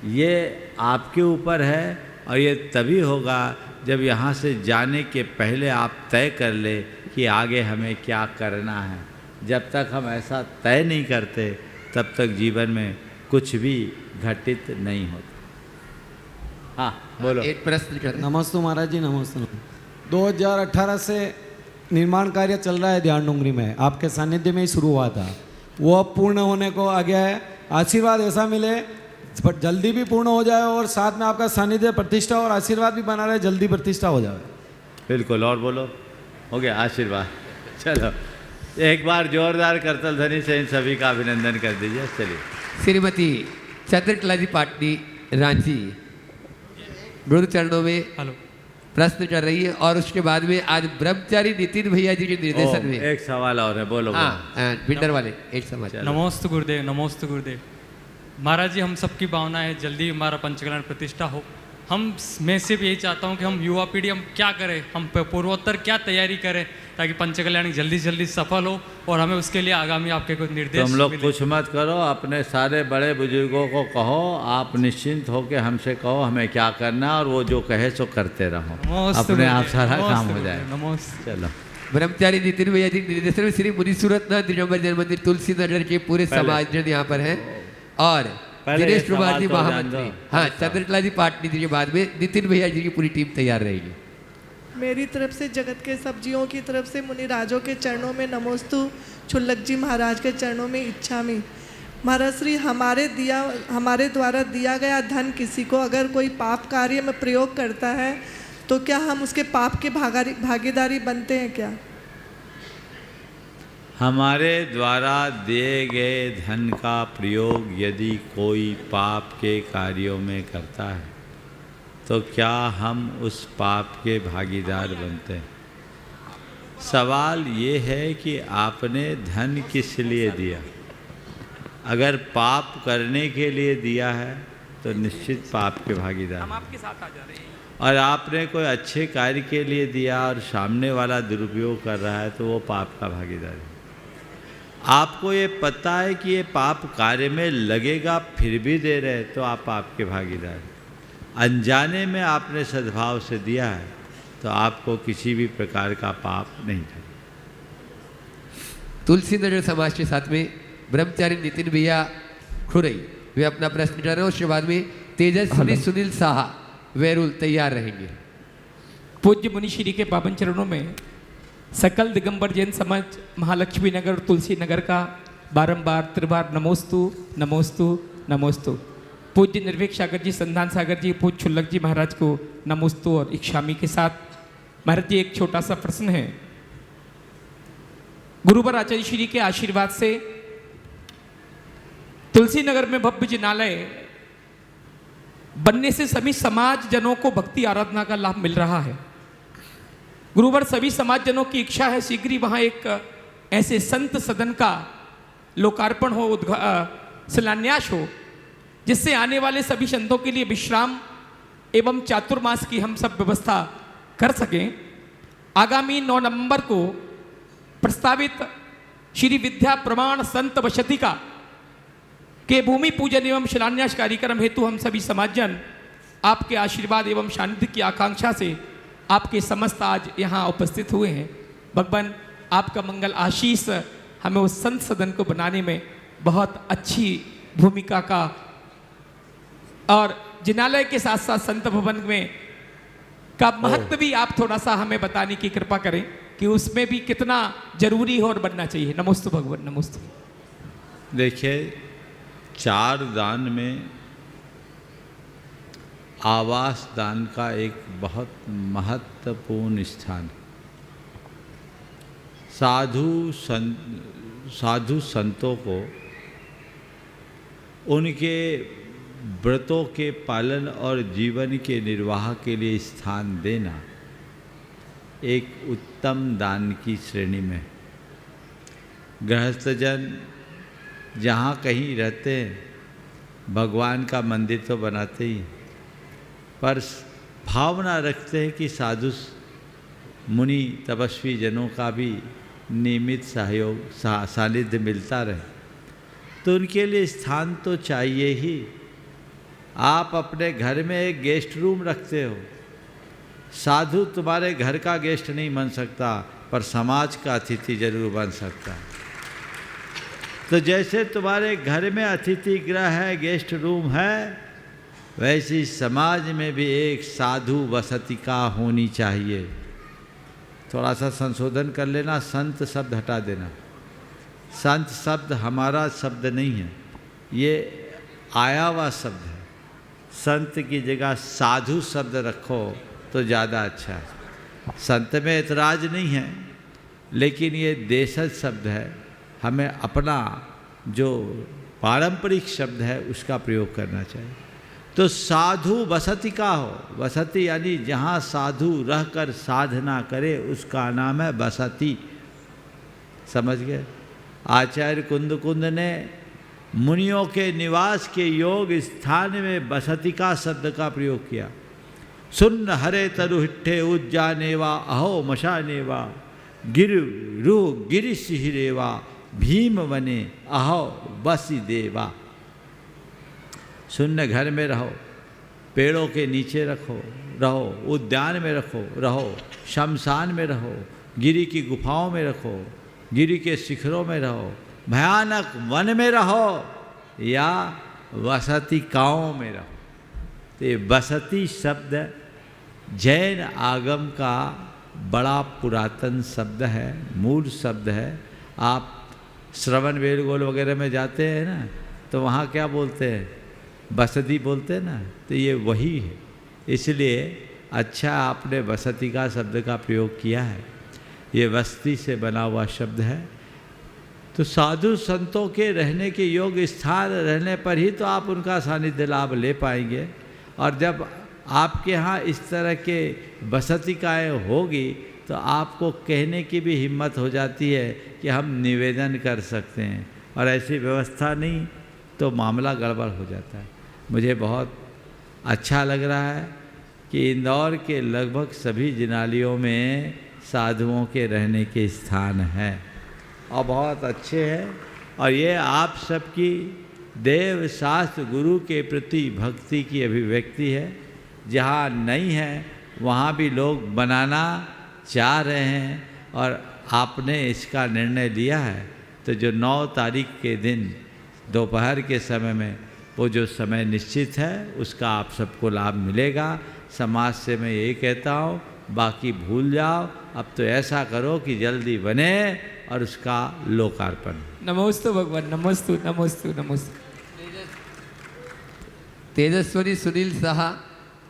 ये आपके ऊपर है, और ये तभी होगा जब यहाँ से जाने के पहले आप तय कर ले कि आगे हमें क्या करना है। जब तक हम ऐसा तय नहीं करते तब तक जीवन में कुछ भी घटित नहीं होता। हाँ बोलो। एक प्रश्न। नमस्ते महाराज जी, नमस्ते। 2018 से निर्माण कार्य चल रहा है ध्यान डोंगरी में, आपके सानिध्य में ही शुरू हुआ था, वो अब पूर्ण होने को आ गया है। आशीर्वाद ऐसा मिले पर जल्दी भी पूर्ण हो जाए, और साथ में आपका सानिध्य प्रतिष्ठा और आशीर्वाद भी बना रहे, जल्दी प्रतिष्ठा हो जाए। बिल्कुल। और बोलो। हो गया आशीर्वाद। चलो एक बार जोरदार करतल ध्वनि से इन सभी का अभिनंदन कर दीजिए। चलिए। श्रीमती चंद्रकला जी पाटनी रांची गुरु चरणों में प्रश्न कर रही है, और उसके बाद में आज ब्रह्मचारी नितिन भैया जी के निर्देशन में एक सवाल और है, बोलो। बिल्डर वाले एक सवाल। नमोस्तु गुरुदेव, नमोस्तु गुरुदेव। महाराज जी, हम सबकी भावना है जल्दी हमारा पंचकल्याण प्रतिष्ठा हो। मैं सिर्फ यही चाहता हूँ कि हम युवा पीढ़ी हम क्या करें, हम पूर्वोत्तर क्या तैयारी करें ताकि पंचकल्याण जल्दी जल्दी सफल हो, और हमें उसके लिए आगामी आपके कुछ निर्देश। तुम लोग कुछ मत करो, अपने सारे बड़े बुजुर्गों को कहो, आप निश्चिंत होकर हमसे कहो हमें क्या करना, और वो जो कहे सो करते रहो, अपने आप सारा काम हो जाए। नमस्ते। चलो। ब्रह्मचारी नितिन भैया जी निर्देशन में श्री मुनि सूरतनाथ दिगंबर जैन मंदिर तुलसी नगर के पूरे समाजजन यहाँ पर हैं, और दिनेश कुमार जी महामंत्री, हाँ चंद्रकला जी पाटनी जी के बाद में नितिन भैया जी की पूरी टीम तैयार रहेगी। मेरी तरफ से जगत के सब जीवों की तरफ से मुनि राजों के चरणों में नमोस्तु, छुल्लक जी महाराज के चरणों में इच्छामि। महाराज श्री, हमारे द्वारा दिया गया धन किसी को अगर कोई पाप कार्य में प्रयोग करता है तो क्या हम उसके पाप के भागीदारी बनते हैं क्या? हमारे द्वारा दिए गए धन का प्रयोग यदि कोई पाप के कार्यों में करता है तो क्या हम उस पाप के भागीदार बनते हैं? सवाल ये है कि आपने धन किस लिए दिया। अगर पाप करने के लिए दिया है तो निश्चित पाप के भागीदार। हम आपके साथ आ जा रहे हैं। और आपने कोई अच्छे कार्य के लिए दिया और सामने वाला दुरुपयोग कर रहा है तो वो पाप का भागीदार है। आपको ये पता है कि ये पाप कार्य में लगेगा फिर भी दे रहे तो आप पाप के भागीदार हैं। अनजाने में आपने सद्भाव से दिया है तो आपको किसी भी प्रकार का पाप नहीं था। तुलसी नगर समाज के साथ में ब्रह्मचारी नितिन भैया खुरई वे अपना प्रश्न कर रहे हैं, उसके बाद में तेजस्वी सुनील साहा वैरुल तैयार रहेंगे। पूज्य मुनिश्री के पावन चरणों में सकल दिगंबर जैन समाज महालक्ष्मी नगर और तुलसी नगर का बारंबार त्रिबार नमोस्तु नमोस्तु नमोस्तु। पूज्य निर्भीक सागर जी, संधान सागर जी, पूज्य छुल्लक जी महाराज को नमोस्तु और इच्छामी के साथ। महाराज जी, एक छोटा सा प्रश्न है। गुरुवर आचार्य श्री के आशीर्वाद से तुलसी नगर में भव्य जिनालय बनने से सभी समाज जनों को भक्ति आराधना का लाभ मिल रहा है। गुरुवर, सभी समाज जनों की इच्छा है शीघ्र ही वहाँ एक ऐसे संत सदन का लोकार्पण हो, शिलान्यास हो, जिससे आने वाले सभी संतों के लिए विश्राम एवं चातुर्मास की हम सब व्यवस्था कर सकें। आगामी 9 नवंबर को प्रस्तावित श्री विद्या प्रमाण संत वशतिका के भूमि पूजन एवं शिलान्यास कार्यक्रम हेतु हम सभी समाजजन आपके आशीर्वाद एवं शांति की आकांक्षा से आपके समस्त आज यहाँ उपस्थित हुए हैं। भगवान आपका मंगल आशीष हमें उस संत सदन को बनाने में बहुत अच्छी भूमिका का, और जिनालय के साथ साथ संत भवन में का महत्व भी आप थोड़ा सा हमें बताने की कृपा करें कि उसमें भी कितना जरूरी हो और बनना चाहिए। नमोस्तु भगवान, नमोस्तु। देखिए, 4 दान में आवास दान का एक बहुत महत्वपूर्ण स्थान। साधु संतों को उनके व्रतों के पालन और जीवन के निर्वाह के लिए स्थान देना एक उत्तम दान की श्रेणी में। गृहस्थजन जहाँ कहीं रहते हैं भगवान का मंदिर तो बनाते ही, पर भावना रखते हैं कि साधु मुनि तपस्वी जनों का भी नियमित सहयोग सानिध्य मिलता रहे। तो उनके लिए स्थान तो चाहिए ही। आप अपने घर में एक गेस्ट रूम रखते हो, साधु तुम्हारे घर का गेस्ट नहीं बन सकता, पर समाज का अतिथि जरूर बन सकता है। तो जैसे तुम्हारे घर में अतिथि गृह है, गेस्ट रूम है, वैसे समाज में भी एक साधु वसतिका होनी चाहिए। थोड़ा सा संशोधन कर लेना, संत शब्द हटा देना। संत शब्द हमारा शब्द नहीं है, ये आया हुआ शब्द है। संत की जगह साधु शब्द रखो तो ज़्यादा अच्छा है। संत में एतराज नहीं है, लेकिन ये देशज शब्द है। हमें अपना जो पारंपरिक शब्द है उसका प्रयोग करना चाहिए। तो साधु वसति का हो, वसति यानी जहाँ साधु रहकर साधना करे उसका नाम है वसति। समझ गए? आचार्य कुंद ने मुनियों के निवास के योग स्थान में वसतिका शब्द का प्रयोग किया। सुन्न हरे तरु हिट्ठे उज्जानेवा अहो मशानेवा गिरु रू गिरिशिहिरेवा भीम वने अहो बसी देवा। शून्य घर में रहो, पेड़ों के नीचे रहो, उद्यान में रहो, शमशान में रहो, गिरी की गुफाओं में रखो, गिरी के शिखरों में रहो, भयानक वन में रहो या वसतिकाओं में रहो। तो ये वसति शब्द जैन आगम का बड़ा पुरातन शब्द है, मूल शब्द है। आप श्रवण बेलगोल वगैरह में जाते हैं ना, तो वहाँ क्या बोलते हैं? बसती बोलते हैं ना। तो ये वही है, इसलिए अच्छा आपने बसती का शब्द का प्रयोग किया है। ये बस्ती से बना हुआ शब्द है। तो साधु संतों के रहने के योग्य स्थान रहने पर ही तो आप उनका सानिध्य लाभ ले पाएंगे। और जब आपके यहाँ इस तरह के बसतिकाएँ होगी तो आपको कहने की भी हिम्मत हो जाती है कि हम निवेदन कर सकते हैं, और ऐसी व्यवस्था नहीं तो मामला गड़बड़ हो जाता है। मुझे बहुत अच्छा लग रहा है कि इंदौर के लगभग सभी जिनालियों में साधुओं के रहने के स्थान हैं और बहुत अच्छे हैं। और ये आप सबकी देव शास्त्र गुरु के प्रति भक्ति की अभिव्यक्ति है। जहाँ नहीं है वहाँ भी लोग बनाना चाह रहे हैं और आपने इसका निर्णय लिया है। तो जो 9 तारीख के दिन दोपहर के समय में वो जो समय निश्चित है उसका आप सबको लाभ मिलेगा। समाज से मैं यही कहता हूँ, बाकी भूल जाओ। अब तो ऐसा करो कि जल्दी बने और उसका लोकार्पण। नमोस्तु भगवान, नमोस्तु नमोस्तु नमोस्तु। तेजस्वनी सुनील साहा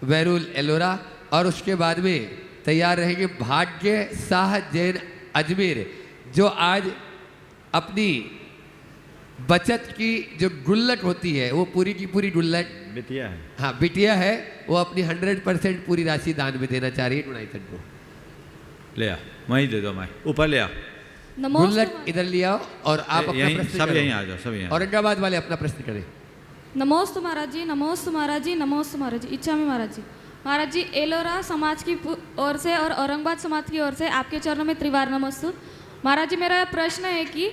वैरुल एलोरा, और उसके बाद में तैयार रहेंगे भाग्य शाह जैन अजमेर, जो आज अपनी बचत की जो गुल्लक होती है वो पूरी की पूरी गुल्लक बिटिया है, हाँ बिटिया है, वो अपनी 100% पूरी राशि दान में देना चाह रही है टुनाइतन को। ले आ, वहीं दे दो, मैं ऊपर ले आ। गुल्लक इधर ले आओ और आप अपना प्रश्न सब यहीं आ जाओ, सब यहीं। औरंगाबाद वाले अपना प्रश्न करें। नमोस्तु महाराज जी, नमोस्तु महाराज जी, नमोस्तु महाराज जी। इच्छा में महाराज जी, महाराज जी एलोरा समाज की ओर से और औरंगाबाद समाज की ओर से आपके चरणों में त्रिवार नमोस्तु। महाराज जी मेरा प्रश्न है कि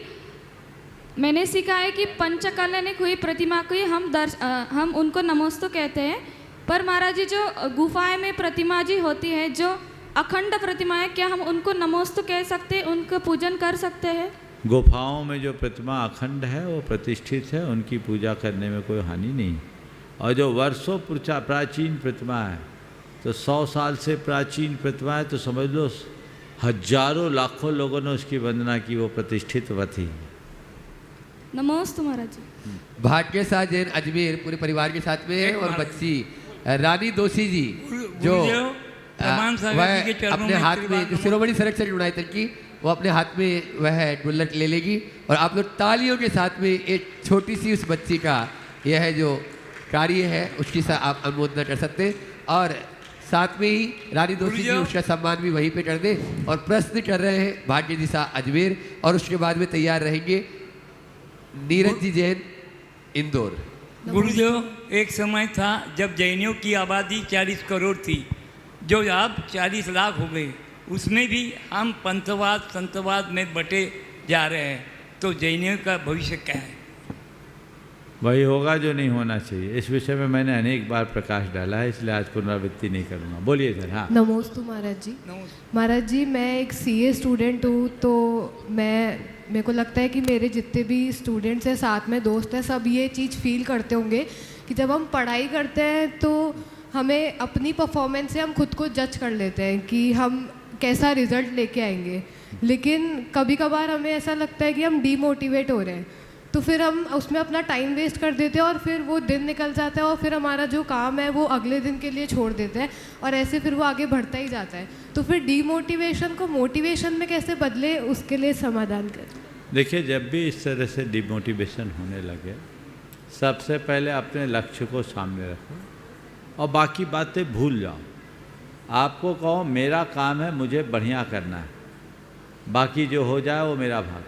मैंने सीखा है कि पंचकल्याणिक हुई प्रतिमा को ही हम उनको नमोस्तु कहते हैं, पर महाराज जी जो गुफाएं में प्रतिमा जी होती है, जो अखंड प्रतिमा है, क्या हम उनको नमोस्तु कह सकते हैं, उनको पूजन कर सकते हैं? गुफाओं में जो प्रतिमा अखंड है वो प्रतिष्ठित है, उनकी पूजा करने में कोई हानि नहीं। और जो वर्षों प्राचीन प्रतिमा है, तो 100 साल से प्राचीन प्रतिमा है, तो समझ लो हजारों लाखों लोगों ने उसकी वंदना की, वो प्रतिष्ठित थी। नमोस्तु महाराज जी। भाग्य शाह जैन अजमेर पूरे परिवार के साथ में है, और बच्ची रानी दोषी जी जो वह अपने हाथ में जो शिरोमणि संरक्षक यूनाइटेड की, वो अपने हाथ में वह गुल्लक ले लेगी। और आप लोग तालियों के साथ में एक छोटी सी उस बच्ची का यह जो कार्य है उसकी आप अनुमोदना कर सकते हैं, और साथ में ही रानी दोषी जी उसका सम्मान भी वहीं पे कर दे। और प्रश्न कर रहे हैं भाग्य जी शाह अजमेर, और उसके बाद में तैयार रहेंगे नीरज जी जैन इंदौर। गुरुदेव, एक समय था जब जैनियों की आबादी 40 करोड़ थी, जो अब 40 लाख हो गई। उसमें भी हम पंथवाद संतवाद में बटे जा रहे हैं, तो जैनियों का भविष्य क्या है? वही होगा जो नहीं होना चाहिए। इस विषय में मैंने अनेक बार प्रकाश डाला है, इसलिए आज पुनरावृत्ति नहीं करूँगा। बोलिए सर। हाँ, नमोस्तु महाराज जी। महाराज जी, मैं एक सीए स्टूडेंट हूँ, तो मेरे को लगता है कि मेरे जितने भी स्टूडेंट्स हैं, साथ में दोस्त हैं, सब ये चीज़ फील करते होंगे कि जब हम पढ़ाई करते हैं तो हमें अपनी परफॉर्मेंस से हम खुद को जज कर लेते हैं कि हम कैसा रिजल्ट लेके आएंगे, लेकिन कभी कभार हमें ऐसा लगता है कि हम डीमोटिवेट हो रहे हैं, तो फिर हम उसमें अपना टाइम वेस्ट कर देते हैं और फिर वो दिन निकल जाता है और फिर हमारा जो काम है वो अगले दिन के लिए छोड़ देते हैं और ऐसे फिर वो आगे बढ़ता ही जाता है। तो फिर डीमोटिवेशन को मोटिवेशन में कैसे बदले, उसके लिए समाधान करें। देखिए, जब भी इस तरह से डिमोटिवेशन होने लगे, सबसे पहले अपने लक्ष्य को सामने रखो और बाकी बातें भूल जाओ। आपको कहो मेरा काम है, मुझे बढ़िया करना है, बाकी जो हो जाए वो मेरा भाग।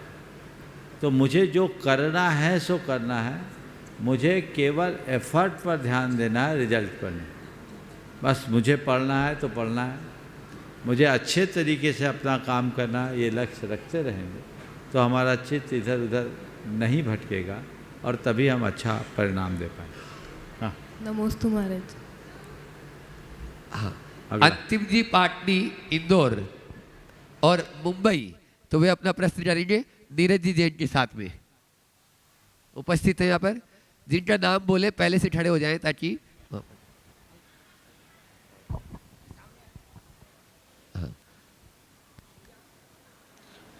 तो मुझे जो करना है सो करना है, मुझे केवल एफर्ट पर ध्यान देना है, रिजल्ट पर नहीं। बस मुझे पढ़ना है तो पढ़ना है, मुझे अच्छे तरीके से अपना काम करना है, ये लक्ष्य रखते रहेंगे तो हमारा चित्त इधर उधर नहीं भटकेगा और तभी हम अच्छा परिणाम दे पाएंगे। हाँ, नमोस्तु महाराज। हाँ, अंतिम जी पाटनी, इंदौर और मुंबई, तो वे अपना प्रश्न करेंगे नीरज जी जैन के साथ में उपस्थित है यहाँ पर। जिनका नाम बोले पहले से खड़े हो जाएं ताकि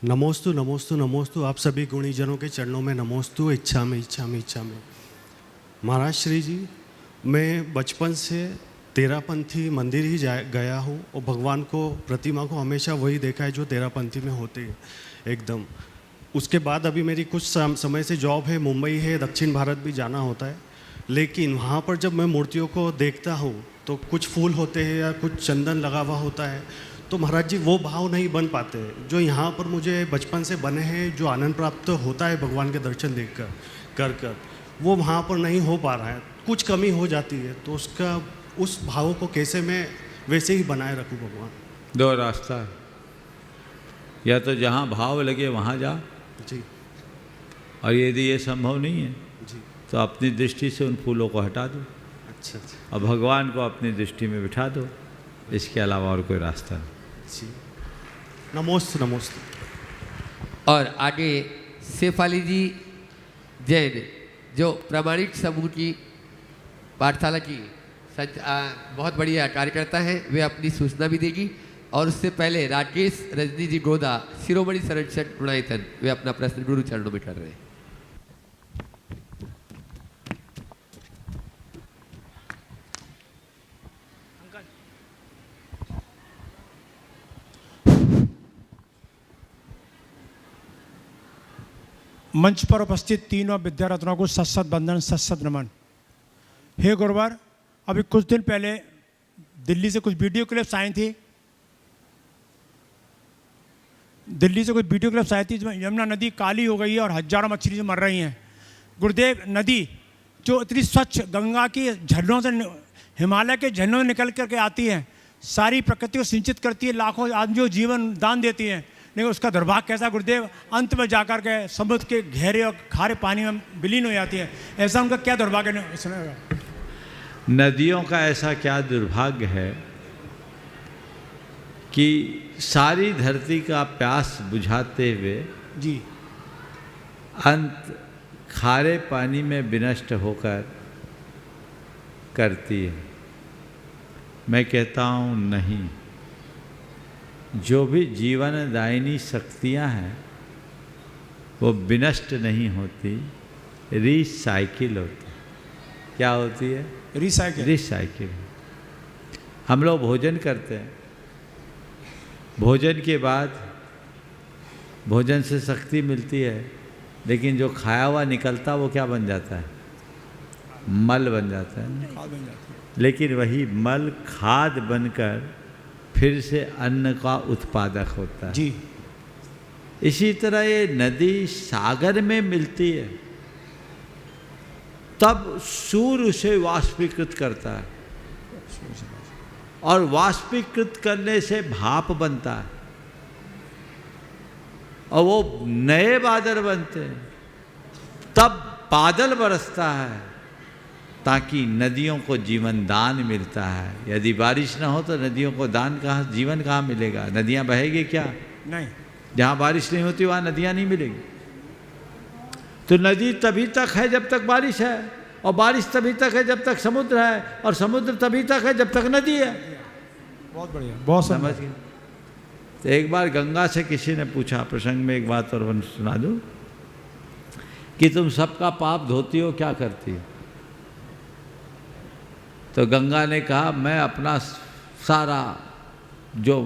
नमोस्तु नमोस्तु नमोस्तु। आप सभी गुणीजनों के चरणों में नमोस्तु। इच्छा में इच्छा में इच्छा में। महाराज श्री जी, मैं बचपन से तेरापंथी मंदिर ही गया हूँ और भगवान को, प्रतिमा को हमेशा वही देखा है जो तेरापंथी में होते हैं एकदम। उसके बाद अभी मेरी कुछ समय से जॉब है, मुंबई है, दक्षिण भारत भी जाना होता है, लेकिन वहाँ पर जब मैं मूर्तियों को देखता हूँ तो कुछ फूल होते हैं या कुछ चंदन लगा हुआ होता है, तो महाराज जी वो भाव नहीं बन पाते जो यहाँ पर मुझे बचपन से बने हैं। जो आनंद प्राप्त होता है भगवान के दर्शन देख कर वो वहाँ पर नहीं हो पा रहा है, कुछ कमी हो जाती है। तो उस भाव को कैसे मैं वैसे ही बनाए रखूँ भगवान? दो रास्ता है, या तो जहाँ भाव लगे वहाँ जा जी, और यदि ये संभव नहीं है जी, तो अपनी दृष्टि से उन फूलों को हटा दो। अच्छा, और भगवान को अपनी दृष्टि में बिठा दो। इसके अलावा और कोई रास्ता नहीं। जी, नमोस्तु नमोस्तु। और आगे शेफाली जी जैन, जो प्रामाणिक समूह की पाठशाला की बहुत बढ़िया कार्यकर्ता है, वे अपनी सूचना भी देगी। और उससे पहले राकेश रजनी जी गोदा, शिरोमणि संरक्षक गुणायतन, वे अपना प्रश्न गुरु चरणों में कर रहे हैं। मंच पर उपस्थित तीनों विद्यारत्नों को सत बंधन, सत नमन। हे गुरुवार, अभी कुछ दिन पहले दिल्ली से कुछ वीडियो क्लिप्स आई थी, जिसमें यमुना नदी काली हो गई है और हजारों मछली मर रही हैं। गुरुदेव, नदी जो इतनी स्वच्छ गंगा की झरनों से, हिमालय के झरनों से निकल करके आती है, सारी प्रकृति को सिंचित करती है, लाखों आदमियों जीवन दान देती है, लेकिन उसका दुर्भाग्य कैसा गुरुदेव, अंत में जाकर के समुद्र के गहरे और खारे पानी में विलीन हो जाती है। ऐसा उनका क्या दुर्भाग्य है? नदियों का ऐसा क्या दुर्भाग्य है कि सारी धरती का प्यास बुझाते हुए जी अंत खारे पानी में विनष्ट होकर करती है। मैं कहता हूँ नहीं, जो भी जीवनदायिनी शक्तियाँ हैं वो विनष्ट नहीं होती, रिसाइकिल होती। क्या होती है? रिसाइकिल। हम लोग भोजन करते हैं, भोजन के बाद भोजन से शक्ति मिलती है, लेकिन जो खाया हुआ निकलता वो क्या बन जाता है? मल बन जाता है। लेकिन वही मल खाद बनकर फिर से अन्न का उत्पादक होता है। जी। इसी तरह ये नदी सागर में मिलती है, तब सूर्य उसे वाष्पीकृत करता है और वाष्पीकृत करने से भाप बनता है और वो नए बादल बनते हैं, तब बादल बरसता है ताकि नदियों को जीवन दान मिलता है। यदि बारिश ना हो तो नदियों को दान कहाँ, जीवन कहाँ मिलेगा? नदियाँ बहेगी क्या? नहीं। जहाँ बारिश नहीं होती वहाँ नदियाँ नहीं मिलेगी। तो नदी तभी तक है जब तक बारिश है, और बारिश तभी तक है जब तक समुद्र है, और समुद्र तभी तक है जब तक नदी है। बहुत बढ़िया, बहुत समझ गए। तो एक बार गंगा से किसी ने पूछा, प्रसंग में एक बात और सुना दूं, कि तुम सबका पाप धोती हो, क्या करती हो? तो गंगा ने कहा, मैं अपना सारा जो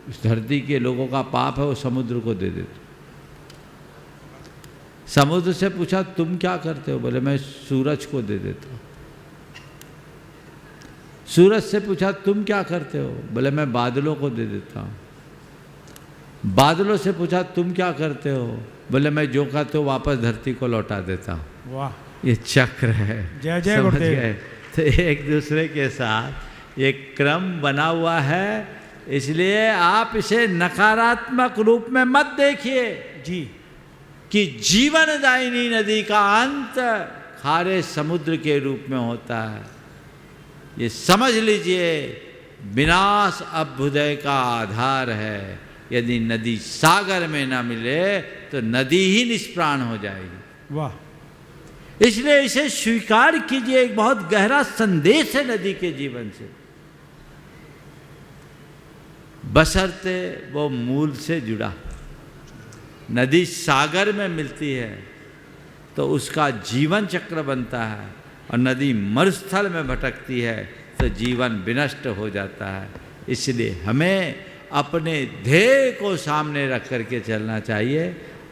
इस धरती के लोगों का पाप है वो समुद्र को दे देती। समुद्र से पूछा, तुम क्या करते हो? बोले, मैं सूरज को दे देता हूँ। सूरज से पूछा, तुम क्या करते हो? बोले, मैं बादलों को दे देता हूँ। बादलों से पूछा, तुम क्या करते हो? बोले, मैं जो करते हो वापस धरती को लौटा देता हूँ। वाह, ये चक्र है। जय जय समझ गुरुदेव। गए? तो एक दूसरे के साथ एक क्रम बना हुआ है, इसलिए आप इसे नकारात्मक रूप में मत देखिए जी, कि जीवनदायिनी नदी का अंत खारे समुद्र के रूप में होता है। ये समझ लीजिए, विनाश अभ्युदय का आधार है। यदि नदी सागर में ना मिले तो नदी ही निष्प्राण हो जाएगी। वाह, इसलिए इसे स्वीकार कीजिए, एक बहुत गहरा संदेश है नदी के जीवन से, बशर्ते वो मूल से जुड़ा। नदी सागर में मिलती है तो उसका जीवन चक्र बनता है, और नदी मरुस्थल में भटकती है तो जीवन विनष्ट हो जाता है। इसलिए हमें अपने ध्येय को सामने रख करके चलना चाहिए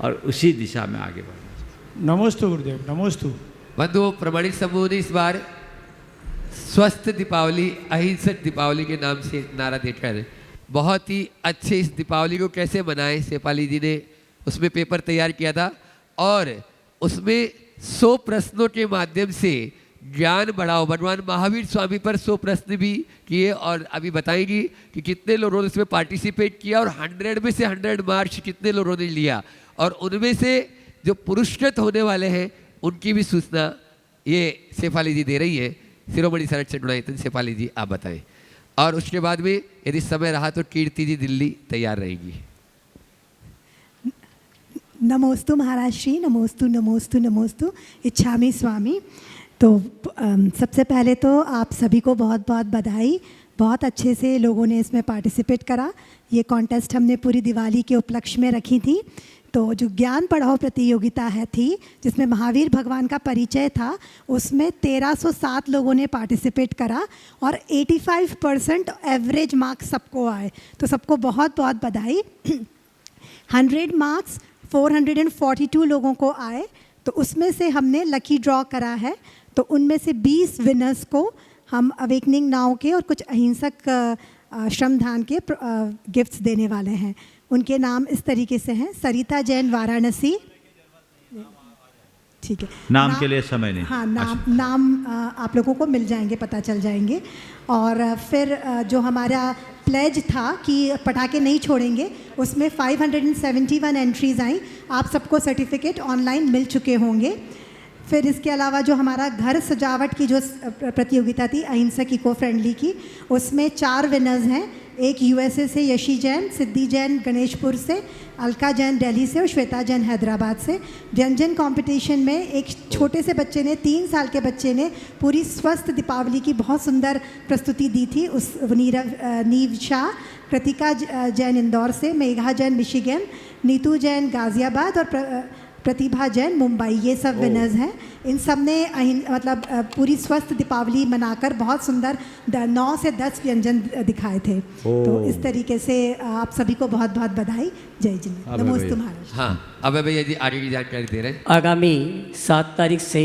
और उसी दिशा में आगे बढ़ना चाहिए। नमोस्तु गुरुदेव, नमोस्तु। बंधुओं, प्रमाणिक समूह ने इस बार स्वस्थ दीपावली, अहिंसक दीपावली के नाम से नारा देकर बहुत ही अच्छे इस दीपावली को कैसे मनाएं, शेफाली जी ने उसमें पेपर तैयार किया था, और उसमें 100 प्रश्नों के माध्यम से ज्ञान बढ़ाओ, भगवान महावीर स्वामी पर 100 प्रश्न भी किए, और अभी बताएंगी कि कितने लोगों ने इसमें पार्टिसिपेट किया और 100 में से 100 मार्क्स कितने लोगों ने लिया, और उनमें से जो पुरस्कृत होने वाले हैं उनकी भी सूचना ये शेफाली जी दे रही है। शिरोमणि संरक्षक गुणायतन शेफाली जी, आप बताएं। और उसके बाद में यदि समय रहा तो कीर्ति जी दिल्ली तैयार रहेगी। नमोस्तु महाराज श्री, नमोस्तु नमोस्तु नमोस्तु, इच्छामी स्वामी। तो सबसे पहले तो आप सभी को बहुत बहुत बधाई। बहुत अच्छे से लोगों ने इसमें पार्टिसिपेट करा। ये कॉन्टेस्ट हमने पूरी दिवाली के उपलक्ष्य में रखी थी। तो जो ज्ञान पढ़ाओ प्रतियोगिता है थी, जिसमें महावीर भगवान का परिचय था, उसमें 1307 लोगों ने पार्टिसिपेट करा और 85% एवरेज मार्क्स सबको आए। तो सबको बहुत बहुत बधाई। 100 मार्क्स 442 लोगों को आए। तो उसमें से हमने लकी ड्रॉ करा है। तो उनमें से 20 विनर्स को हम अवेकनिंग नाउ के और कुछ अहिंसक श्रमदान के गिफ्ट्स देने वाले हैं। उनके नाम इस तरीके से हैं: सरिता जैन वाराणसी, ठीक है, नाम के लिए समय नहीं। हाँ, नाम आप लोगों को मिल जाएंगे, पता चल जाएंगे। और फिर जो हमारा प्लेज था कि पटाखे नहीं छोड़ेंगे, उसमें 571 एंट्रीज आई। आप सबको सर्टिफिकेट ऑनलाइन मिल चुके होंगे। फिर इसके अलावा जो हमारा घर सजावट की जो प्रतियोगिता थी अहिंसक इको फ्रेंडली की, उसमें 4 विनर्स हैं। एक यूएसए से यशी जैन, सिद्धि जैन गणेशपुर से, अलका जैन दिल्ली से और श्वेता जैन हैदराबाद से। व्यंजन कंपटीशन में एक छोटे से बच्चे ने, 3 साल के बच्चे ने पूरी स्वस्थ दीपावली की बहुत सुंदर प्रस्तुति दी थी। उस नीव शाह, कृतिका जैन इंदौर से, मेघा जैन मिशिगन, नीतू जैन गाज़ियाबाद और प्रतिभा जैन मुंबई, ये सब विनर्स हैं। इन सब ने मतलब पूरी स्वस्थ दीपावली मनाकर बहुत सुंदर 9 से 10 व्यंजन दिखाए थे। तो इस तरीके से आप सभी को बहुत बहुत बधाई। जय जी, नमोस्तु महाराज। हाँ, अब भैया जी आगे की जानकारी दे रहे हैं। आगामी 7 तारीख से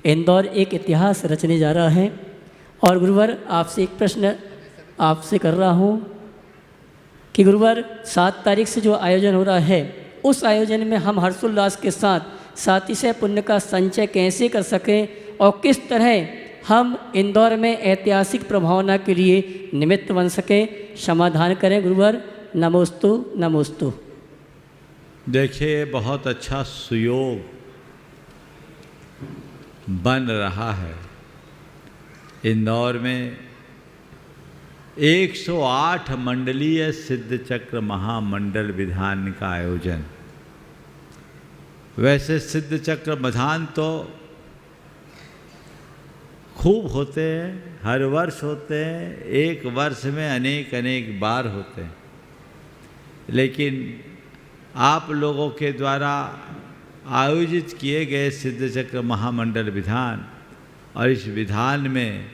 इंदौर एक इतिहास रचने जा रहा है। और गुरुवर, आपसे एक प्रश्न आपसे कर रहा हूँ कि गुरुवर, 7 तारीख से जो आयोजन हो रहा है, उस आयोजन में हम हर्षोल्लास के साथ सातिशय पुण्य का संचय कैसे कर सकें और किस तरह हम इंदौर में ऐतिहासिक प्रभावना के लिए निमित्त बन सकें, समाधान करें गुरुवर। नमोस्तु नमोस्तु। देखिए, बहुत अच्छा सुयोग बन रहा है। इंदौर में 108 मंडलीय सिद्ध चक्र महामंडल विधान का आयोजन। वैसे सिद्ध चक्र विधान तो खूब होते हैं, हर वर्ष होते हैं, एक वर्ष में अनेक अनेक बार होते हैं, लेकिन आप लोगों के द्वारा आयोजित किए गए सिद्ध चक्र महामंडल विधान और इस विधान में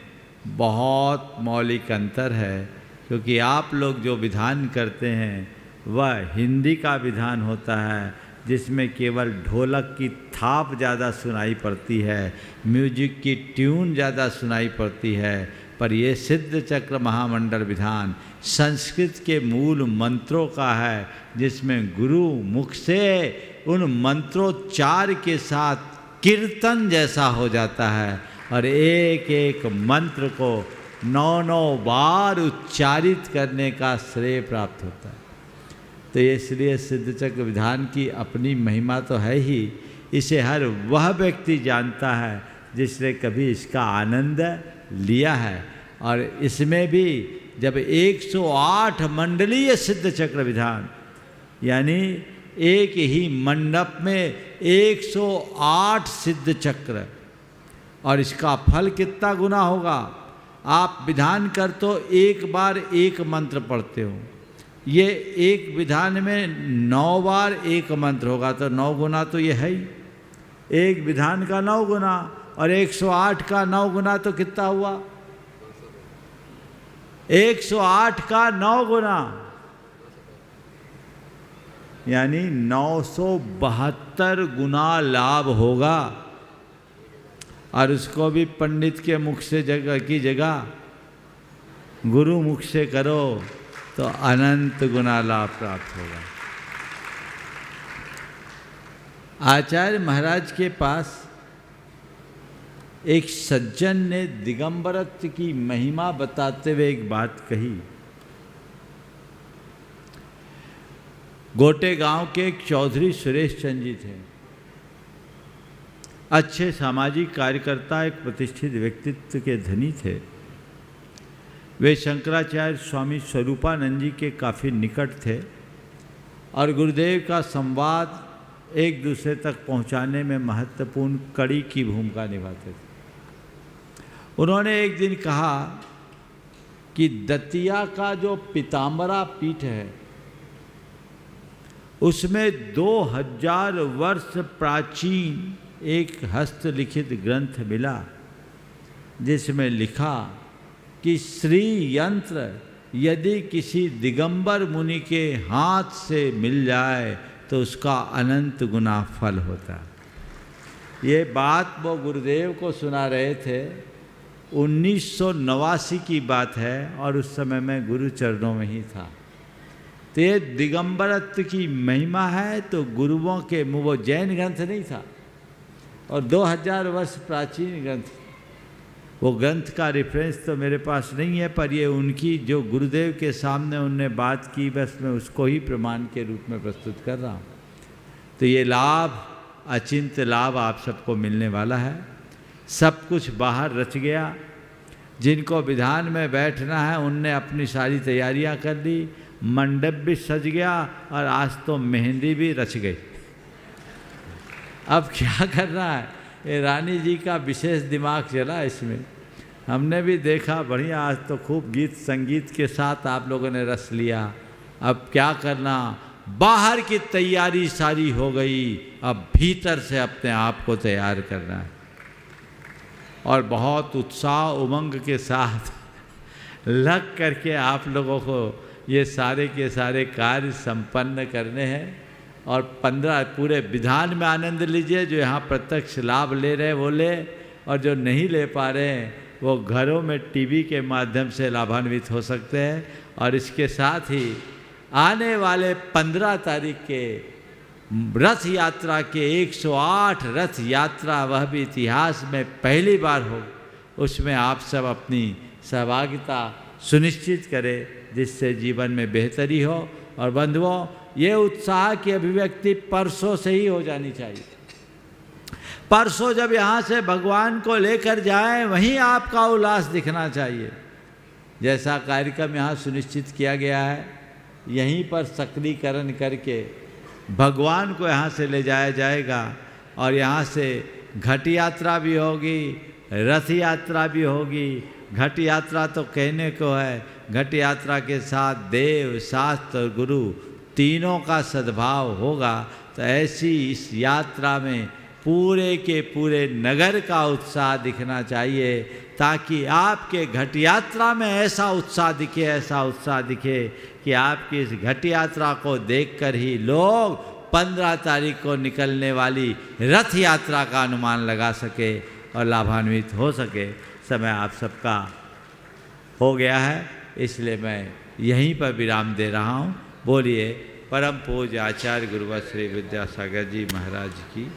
बहुत मौलिक अंतर है, क्योंकि आप लोग जो विधान करते हैं वह हिंदी का विधान होता है, जिसमें केवल ढोलक की थाप ज़्यादा सुनाई पड़ती है, म्यूजिक की ट्यून ज़्यादा सुनाई पड़ती है। पर ये सिद्ध चक्र महामंडल विधान संस्कृत के मूल मंत्रों का है, जिसमें गुरु मुख से उन मंत्रोच्चार के साथ कीर्तन जैसा हो जाता है और एक एक मंत्र को 9-9 बार उच्चारित करने का श्रेय प्राप्त होता है। तो इसलिए सिद्ध चक्र विधान की अपनी महिमा तो है ही, इसे हर वह व्यक्ति जानता है जिसने कभी इसका आनंद लिया है। और इसमें भी जब 108 मंडलीय सिद्ध चक्र विधान, यानी एक ही मंडप में 108 सिद्ध चक्र, और इसका फल कितना गुना होगा। आप विधान कर तो एक बार एक मंत्र पढ़ते हो, ये एक विधान में 9 बार एक मंत्र होगा तो 9 गुना तो ये है ही। एक विधान का 9 गुना और 108 का 9 गुना तो कितना हुआ? 108 का 9 गुना यानी 972 गुना लाभ होगा। और उसको भी पंडित के मुख से जगह की जगह गुरु मुख से करो तो अनंत गुना लाभ प्राप्त होगा। आचार्य महाराज के पास एक सज्जन ने दिगंबरत्व की महिमा बताते हुए एक बात कही। गोटे गांव के एक चौधरी सुरेश चंद जी थे, अच्छे सामाजिक कार्यकर्ता, एक प्रतिष्ठित व्यक्तित्व के धनी थे। वे शंकराचार्य स्वामी स्वरूपानंद जी के काफ़ी निकट थे और गुरुदेव का संवाद एक दूसरे तक पहुंचाने में महत्वपूर्ण कड़ी की भूमिका निभाते थे। उन्होंने एक दिन कहा कि दतिया का जो पीताम्बरा पीठ है उसमें 2000 वर्ष प्राचीन एक हस्तलिखित ग्रंथ मिला, जिसमें लिखा कि श्री यंत्र यदि किसी दिगंबर मुनि के हाथ से मिल जाए तो उसका अनंत गुना फल होता। ये बात वो गुरुदेव को सुना रहे थे। 1989 की बात है और उस समय मैं गुरु चरणों में ही था। तो ये दिगंबरत्व की महिमा है। तो गुरुओं के मुँह, वो जैन ग्रंथ नहीं था और 2000 वर्ष प्राचीन ग्रंथ। वो ग्रंथ का रेफरेंस तो मेरे पास नहीं है, पर ये उनकी जो गुरुदेव के सामने उनने बात की, बस मैं उसको ही प्रमाण के रूप में प्रस्तुत कर रहा हूँ। तो ये लाभ, अचिंत्य लाभ आप सबको मिलने वाला है। सब कुछ बाहर रच गया। जिनको विधान में बैठना है उनने अपनी सारी तैयारियां कर ली, मंडप भी सज गया और आज तो मेहंदी भी रच गई। अब क्या करना है, ये रानी जी का विशेष दिमाग चला इसमें। हमने भी देखा, बढ़िया, आज तो खूब गीत संगीत के साथ आप लोगों ने रस लिया। अब क्या करना, बाहर की तैयारी सारी हो गई, अब भीतर से अपने आप को तैयार करना है और बहुत उत्साह उमंग के साथ लग करके आप लोगों को ये सारे के सारे कार्य संपन्न करने हैं। और 15 पूरे विधान में आनंद लीजिए। जो यहाँ प्रत्यक्ष लाभ ले रहे हैं वो ले, और जो नहीं ले पा रहे हैं वो घरों में टीवी के माध्यम से लाभान्वित हो सकते हैं। और इसके साथ ही आने वाले 15 तारीख के रथ यात्रा के 108 रथ यात्रा, वह भी इतिहास में पहली बार हो, उसमें आप सब अपनी सहभागिता सुनिश्चित करें, जिससे जीवन में बेहतरी हो। और बंधुओं, ये उत्साह की अभिव्यक्ति परसों से ही हो जानी चाहिए। परसों जब यहाँ से भगवान को लेकर जाएं, वहीं आपका उल्लास दिखना चाहिए। जैसा कार्यक्रम यहाँ सुनिश्चित किया गया है, यहीं पर सक्रियकरण करके भगवान को यहाँ से ले जाया जाएगा और यहाँ से घट यात्रा भी होगी, रथ यात्रा भी होगी। घट यात्रा तो कहने को है, घट यात्रा के साथ देव, शास्त्र और गुरु तीनों का सद्भाव होगा। तो ऐसी इस यात्रा में पूरे के पूरे नगर का उत्साह दिखना चाहिए, ताकि आपके घट यात्रा में ऐसा उत्साह दिखे कि आपकी इस घट यात्रा को देखकर ही लोग 15 तारीख को निकलने वाली रथ यात्रा का अनुमान लगा सके और लाभान्वित हो सके। समय आप सबका हो गया है, इसलिए मैं यहीं पर विराम दे रहा हूँ। बोलिए परम पूज्य आचार्य गुरुवर श्री विद्यासागर जी महाराज की।